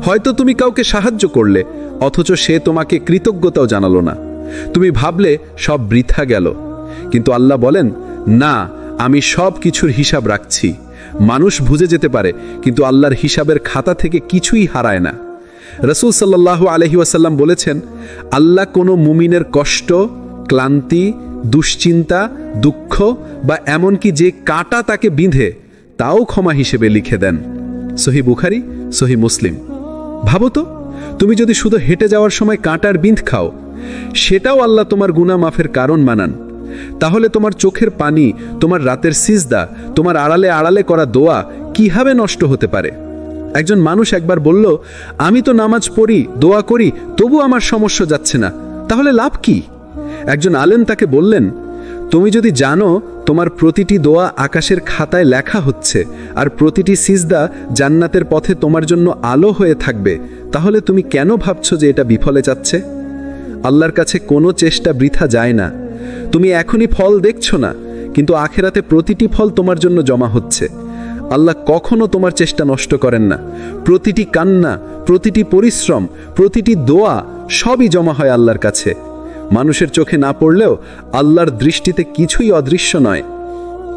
হয়তো তুমি কাউকে সাহায্য করলে অথচ সে তোমাকে কৃতজ্ঞতাও জানালো না। তুমি ভাবলে সব বৃথা গেল, কিন্তু আল্লাহ বলেন, না, আমি সব কিছুর হিসাব রাখছি। মানুষ বুঝে যেতে পারে, কিন্তু আল্লাহর হিসাবের খাতা থেকে কিছুই হারায় না। রাসূল সাল্লাল্লাহু আলাইহি ওয়াসাল্লাম বলেছেন, আল্লাহ কোনো মুমিনের কষ্ট, ক্লান্তি, দুশ্চিন্তা, দুঃখ বা এমনকি যে কাঁটা তাকে বিঁধে তাও ক্ষমা হিসেবে লিখে দেন। সহিহ বুখারী, সহিহ মুসলিম। ভাবো তো, তুমি যদি শুধু হেঁটে যাওয়ার সময় কাঁটার বিঁধ খাও, সেটাও আল্লাহ তোমার গুনাহ মাফের কারণ বানান। তাহলে তোমার চোখের পানি, তোমার রাতের সিজদা, তোমার আড়ালে আড়ালে করা দোয়া কিভাবে নষ্ট হতে পারে? একজন মানুষ একবার বলল, আমি তো নামাজ পড়ি, দোয়া করি, তবু আমার সমস্যা যাচ্ছে না। তাহলে লাভ কি? একজন আলেম তাকে বললেন, তুমি যদি জানো তোমার প্রতিটি দোয়া আকাশের খাতায় লেখা হচ্ছে আর প্রতিটি সিজদা জান্নাতের পথে তোমার জন্য আলো হয়ে থাকবে, তাহলে তুমি কেন ভাবছো যে এটা বিফলে যাচ্ছে? আল্লাহর কাছে কোনো চেষ্টা বৃথা যায় না। তুমি এখনই ফল দেখছো না, কিন্তু আখেরাতে প্রতিটি ফল তোমার জন্য জমা হচ্ছে। আল্লাহ কখনো তোমার চেষ্টা নষ্ট করেন না। প্রতিটি কান্না, প্রতিটি পরিশ্রম, প্রতিটি দোয়া সবই জমা হয় আল্লাহর কাছে। মানুষের চোখে না পড়লেও আল্লাহর দৃষ্টিতে কিছুই অদৃশ্য নয়।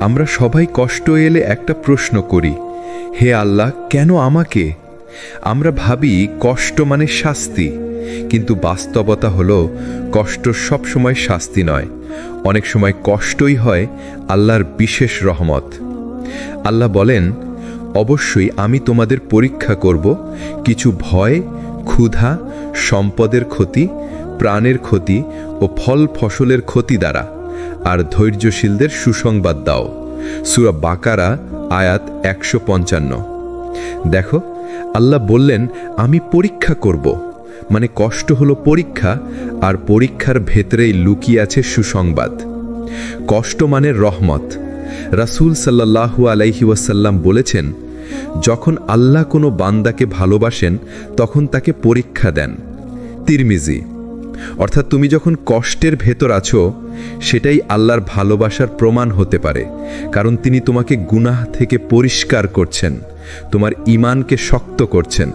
আমরা সবাই কষ্ট এলে একটা প্রশ্ন করি, হে আল্লাহ, কেন আমাকে? আমরা ভাবি কষ্ট মানে শাস্তি, কিন্তু বাস্তবতা হলো কষ্ট সবসময় শাস্তি নয়। অনেক সময় কষ্টই হয় আল্লাহর বিশেষ রহমত। আল্লাহ বলেন, অবশ্যই আমি তোমাদের পরীক্ষা করব কিছু ভয়, ক্ষুধা, সম্পদের ক্ষতি, প্রাণের ক্ষতি ও ফল ফসলের ক্ষতি দ্বারা, আর ধৈর্যশীলদের সুসংবাদ দাও। সূরা বাকারা আয়াত 155। দেখো, আল্লাহ বললেন আমি পরীক্ষা করব, মানে কষ্ট হলো পরীক্ষা, আর পরীক্ষার ভেতরেই লুকিয়ে আছে সুসংবাদ। কষ্ট মানে রহমত। রাসূল সাল্লাল্লাহু আলাইহি ওয়াসাল্লাম বলেছেন, যখন আল্লাহ কোনো বান্দাকে ভালোবাসেন তখন তাকে পরীক্ষা দেন। তিরমিজি। অর্থাৎ তুমি যখন কষ্টের ভেতর আছো, সেটাই আল্লাহর ভালোবাসার প্রমাণ হতে পারে, কারণ তিনি তোমাকে গুনাহ থেকে পরিষ্কার করছেন, তোমার ঈমানকে শক্ত করছেন,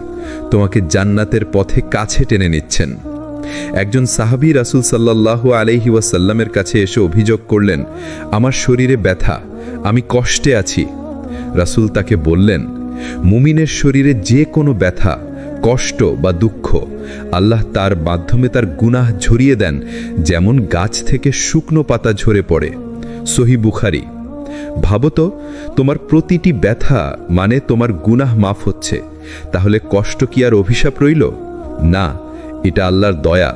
তোমাকে জান্নাতের পথে কাছে টেনে নিচ্ছেন। একজন সাহাবী রাসূল সাল্লাল্লাহু আলাইহি ওয়াসাল্লামের কাছে এসে অভিযোগ করলেন, আমার শরীরে ব্যথা, আমি কষ্টে আছি। রাসূল তাকে বললেন, মুমিনের শরীরে যে কোনো ব্যথা, কষ্ট বা দুঃখ আল্লাহ তার মাধ্যমে তার গুনাহ ঝরিয়ে দেন, যেমন গাছ থেকে শুকনো পাতা ঝরে পড়ে। সহিহ বুখারী। ভাবো তো, তোমার প্রতিটি ব্যথা মানে তোমার গুনাহ মাফ হচ্ছে, তাহলে কষ্ট কি আর অভিশাপ রইল? না, এটা আল্লাহর দয়া।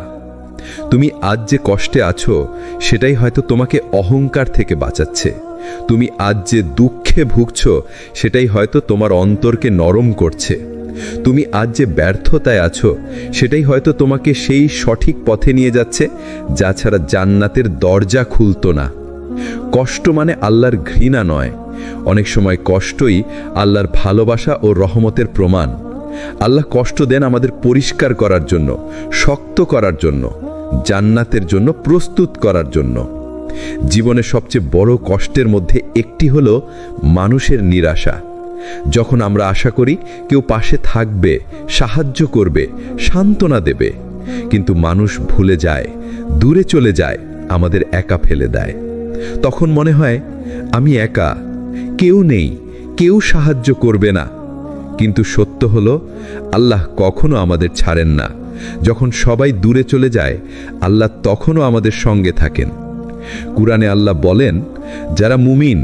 তুমি আজ যে কষ্টে আছো, সেটাই হয়তো তোমাকে অহংকার থেকে বাঁচাচ্ছে। তুমি আজ যে দুঃখে ভুগছ, সেটাই হয়তো তোমার অন্তরকে নরম করছে। তুমি আজ যে ব্যর্থতায় আছো, সেটাই হয়তো তোমাকে সেই সঠিক পথে নিয়ে যাচ্ছে, যা ছাড়া জান্নাতের দরজা খুলতো না। কষ্ট মানে আল্লাহর ঘৃণা নয়, অনেক সময় কষ্টই আল্লাহর ভালোবাসা ও রহমতের প্রমাণ। আল্লাহ কষ্ট দেন আমাদের পরিষ্কার করার জন্য, শক্ত করার জন্য, জান্নাতের জন্য প্রস্তুত করার জন্য। জীবনের সবচেয়ে বড় কষ্টের মধ্যে একটি হলো মানুষের নিরাশা। যখন আমরা আশা করি কেউ পাশে থাকবে, সাহায্য করবে, সান্ত্বনা দেবে, কিন্তু মানুষ ভুলে যায়, দূরে চলে যায়, আমাদের একা ফেলে দেয়। তখন মনে হয় আমি একা, কেউ নেই, কেউ সাহায্য করবে না। কিন্তু সত্য হলো আল্লাহ কখনো আমাদের ছাড়েন না। যখন সবাই দূরে চলে যায়, আল্লাহ তখনও আমাদের সঙ্গে থাকেন। কুরআনে আল্লাহ বলেন, যারা মুমিন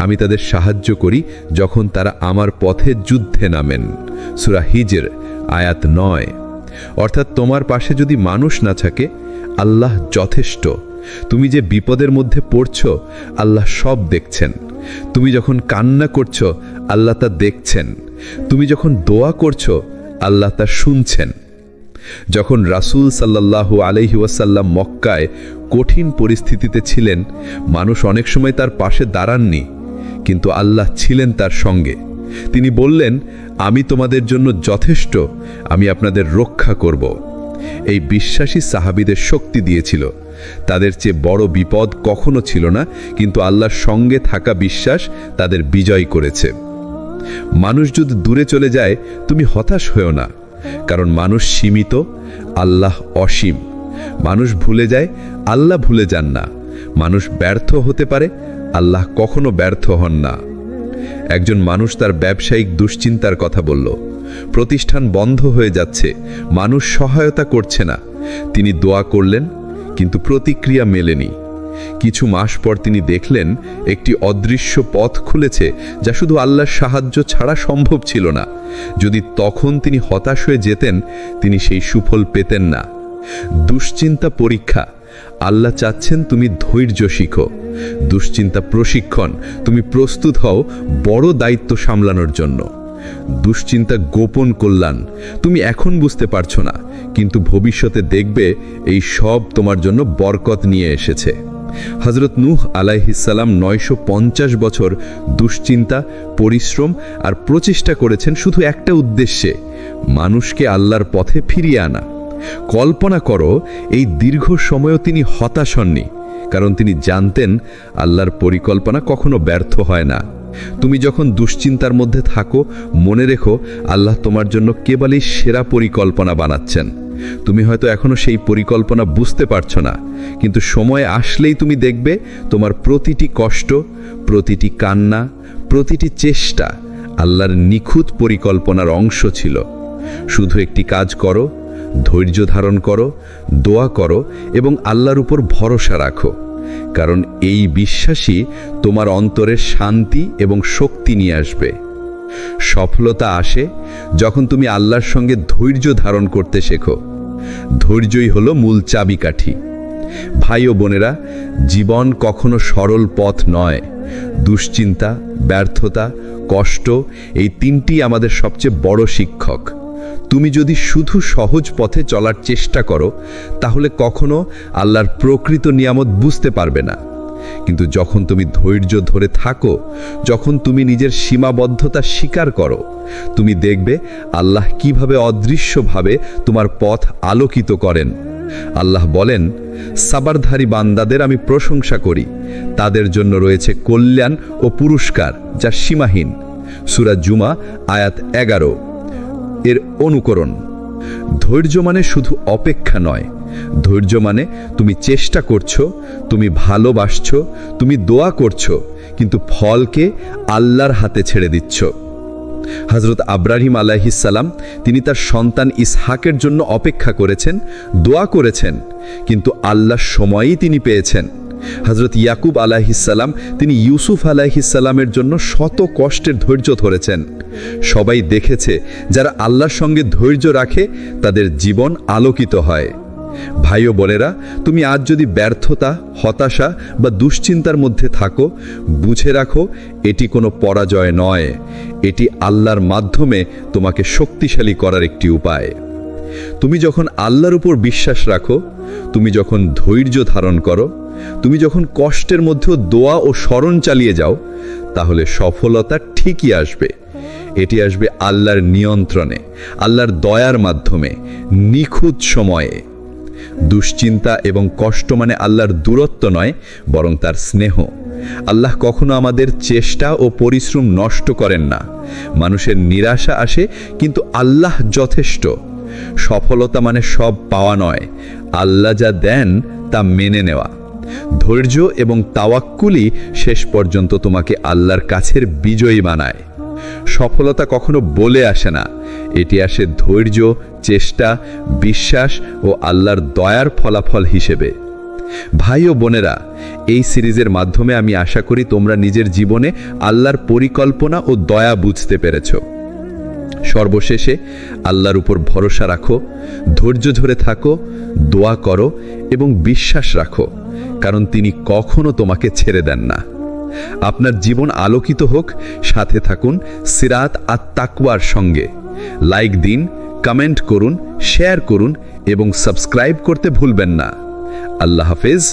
আমি তাদের সাহায্য করি যখন তারা আমার পথে যুদ্ধে নামেন। সূরা হিজর আয়াত 9। অর্থাৎ তোমার পাশে যদি মানুষ না থাকে, আল্লাহ যথেষ্ট। তুমি যে বিপদের মধ্যে পড়ছো, আল্লাহ সব দেখছেন। তুমি যখন কান্না করছো, আল্লাহ তা দেখছেন। তুমি যখন দোয়া করছো, আল্লাহ তা শুনছেন। যখন রাসূল সাল্লাল্লাহু আলাইহি ওয়াসাল্লাম মক্কায় কঠিন পরিস্থিতিতে ছিলেন, মানুষ অনেক সময় তার পাশে দাঁড়াননি, কিন্তু আল্লাহ ছিলেন তার সঙ্গে। তিনি বললেন, আমি তোমাদের জন্য যথেষ্ট, আমি আপনাদের রক্ষা করব। এই বিশ্বাসী সাহাবীদের শক্তি দিয়েছিল। তাদের চেয়ে বড় বিপদ কখনো ছিল না, কিন্তু আল্লাহর সঙ্গে থাকা বিশ্বাস তাদের বিজয় করেছে। মানুষ যদি দূরে চলে যায়, তুমি হতাশ হও না, কারণ মানুষ সীমিত, আল্লাহ অসীম। মানুষ ভুলে যায়, আল্লাহ ভুলে যান না। মানুষ ব্যর্থ হতে পারে, আল্লাহ কখনো ব্যর্থ হন না। একজন মানুষ তার ব্যবসায়িক দুশ্চিন্তার কথা বলল। প্রতিষ্ঠান বন্ধ হয়ে যাচ্ছে, মানুষ সহায়তা করছে না। তিনি দোয়া করলেন, কিন্তু প্রতিক্রিয়া মেলেনি। কিছু মাস পর তিনি দেখলেন একটি অদৃশ্য পথ খুলেছে, যা শুধু আল্লাহর সাহায্য ছাড়া সম্ভব ছিল না। যদি তখন তিনি হতাশ হয়ে যেতেন, তিনি সেই সুফল পেতেন না। দুশ্চিন্তা পরীক্ষা, আল্লাহ চাচ্ছেন তুমি ধৈর্য শিখো। দুশ্চিন্তা প্রশিক্ষণ, তুমি প্রস্তুত হও বড় দায়িত্ব সামলানোর জন্য। দুশ্চিন্তা গোপন কল্যাণ তুমি এখন বুঝতে পারছো না, কিন্তু ভবিষ্যতে দেখবে এই সব তোমার জন্য বরকত নিয়ে এসেছে। হযরত নূহ আলাইহিসসালাম 950 বছর দুশ্চিন্তা, পরিশ্রম আর প্রচেষ্টা করেছেন শুধু একটা উদ্দেশ্যে, মানুষকে আল্লাহর পথে ফিরিয়ে আনা। কল্পনা করো, এই দীর্ঘ সময়ও তিনি হতাশ হননি, কারণ তিনি জানতেন আল্লাহর পরিকল্পনা কখনো ব্যর্থ হয় না। তুমি যখন দুশ্চিন্তার মধ্যে থাকো, মনে রেখো আল্লাহ তোমার জন্য কেবলই সেরা পরিকল্পনা বানাচ্ছেন। তুমি হয়তো এখনো সেই পরিকল্পনা বুঝতে পারছো না, কিন্তু সময় আসলেই তুমি দেখবে তোমার প্রতিটি কষ্ট, প্রতিটি কান্না, প্রতিটি চেষ্টা আল্লাহর নিখুঁত পরিকল্পনার অংশ ছিল। শুধু একটি কাজ করো, ধৈর্য ধারণ করো, দোয়া করো এবং আল্লাহর উপর ভরসা রাখো, কারণ এই বিশ্বাসই তোমার অন্তরের শান্তি এবং শক্তি নিয়ে আসবে। সফলতা আসে যখন তুমি আল্লাহর সঙ্গে ধৈর্য ধারণ করতে শেখো। ধৈর্যই হলো মূল চাবিকাঠি। ভাই ও বোনেরা, জীবন কখনো সরল পথ নয়। দুশ্চিন্তা, ব্যর্থতা, কষ্ট, এই তিনটি আমাদের সবচেয়ে বড় শিক্ষক। তুমি যদি শুধু সহজ পথে চলার চেষ্টা করো, তাহলে কখনো আল্লাহর প্রকৃত নিয়ামত বুঝতে পারবে না। কিন্তু যখন তুমি ধৈর্য ধরে থাকো, যখন তুমি নিজের সীমাবদ্ধতা স্বীকার করো, তুমি দেখবে আল্লাহ কিভাবে অদৃশ্যভাবে তোমার পথ আলোকিত করেন। আল্লাহ বলেন, সাবরধারী বান্দাদের আমি প্রশংসা করি, তাদের জন্য রয়েছে কল্যাণ ও পুরস্কার যা সীমাহীন। সূরা জুমা আয়াত 11। এর অনুকরণ। ধৈর্য মানে শুধু অপেক্ষা নয়, ধৈর্য মানে তুমি চেষ্টা করছো, তুমি ভালোবাসছো, তুমি দোয়া করছো, কিন্তু ফলকে আল্লাহর হাতে ছেড়ে দিচ্ছ। হযরত ইব্রাহিম আলাইহিসসালাম তিনি তার সন্তান ইসহাকের জন্য অপেক্ষা করেছেন, দোয়া করেছেন, কিন্তু আল্লাহর সময়ই তিনি পেয়েছেন। হযরত ইয়াকুব আলাইহিসসালাম তিনি ইউসুফ আলাইহিসসালামের জন্য শত কষ্টের ধৈর্য ধরেছেন। সবাই দেখেছে যারা আল্লাহর সঙ্গে ধৈর্য রাখে তাদের জীবন আলোকিত হয়। ভাই ও বোনেরা, তুমি আজ যদি ব্যর্থতা, হতাশা বা দুশ্চিন্তার মধ্যে থাকো, বুঝে রাখো এটি কোনো পরাজয় নয়, এটি আল্লাহর মাধ্যমে তোমাকে শক্তিশালী করার একটি উপায়। তুমি যখন আল্লাহর উপর বিশ্বাস রাখো, তুমি যখন ধৈর্য ধারণ করো, তুমি যখন কষ্টের মধ্যেও দোয়া ও স্মরণ চালিয়ে যাও, তাহলে সফলতা ঠিকই আসবে। এটি আসবে আল্লাহর নিয়ন্ত্রণে, আল্লাহর দয়ার মাধ্যমে, নিখুঁত সময়ে। দুশ্চিন্তা এবং কষ্ট মানে আল্লাহর দূরত্ব নয়, বরং তার স্নেহ। আল্লাহ কখনো আমাদের চেষ্টা ও পরিশ্রম নষ্ট করেন না। মানুষের নিরাশা আসে, কিন্তু আল্লাহ যথেষ্ট। সফলতা মানে সব পাওয়া নয়, আল্লাহ যা দেন তা মেনে নেওয়া। ধৈর্য এবং তাওয়াক্কুলই শেষ পর্যন্ত তোমাকে আল্লাহর কাছের বিজয়ী বানায়। সফলতা কখনো বলে আসে না, এটি আসে ধৈর্য, চেষ্টা, বিশ্বাস ও আল্লাহর দয়ার ফলাফল হিসেবে। ভাই ও বোনেরা, এই সিরিজের মাধ্যমে আমি আশা করি তোমরা নিজের জীবনে আল্লাহর পরিকল্পনা ও দয়া বুঝতে পেরেছ। সর্বশেষে আল্লাহর উপর ভরসা রাখো, ধৈর্য ধরে থাকো, দোয়া করো এবং বিশ্বাস রাখো, কারণ তিনি কখনো তোমাকে ছেড়ে দেন না। আপনার জীবন আলোকিত হোক, সাথে থাকুন সিরাত আত তাকওয়ার সঙ্গে। লাইক দিন, কমেন্ট করুন, শেয়ার করুন এবং সাবস্ক্রাইব করতে ভুলবেন না। আল্লাহ হাফেজ।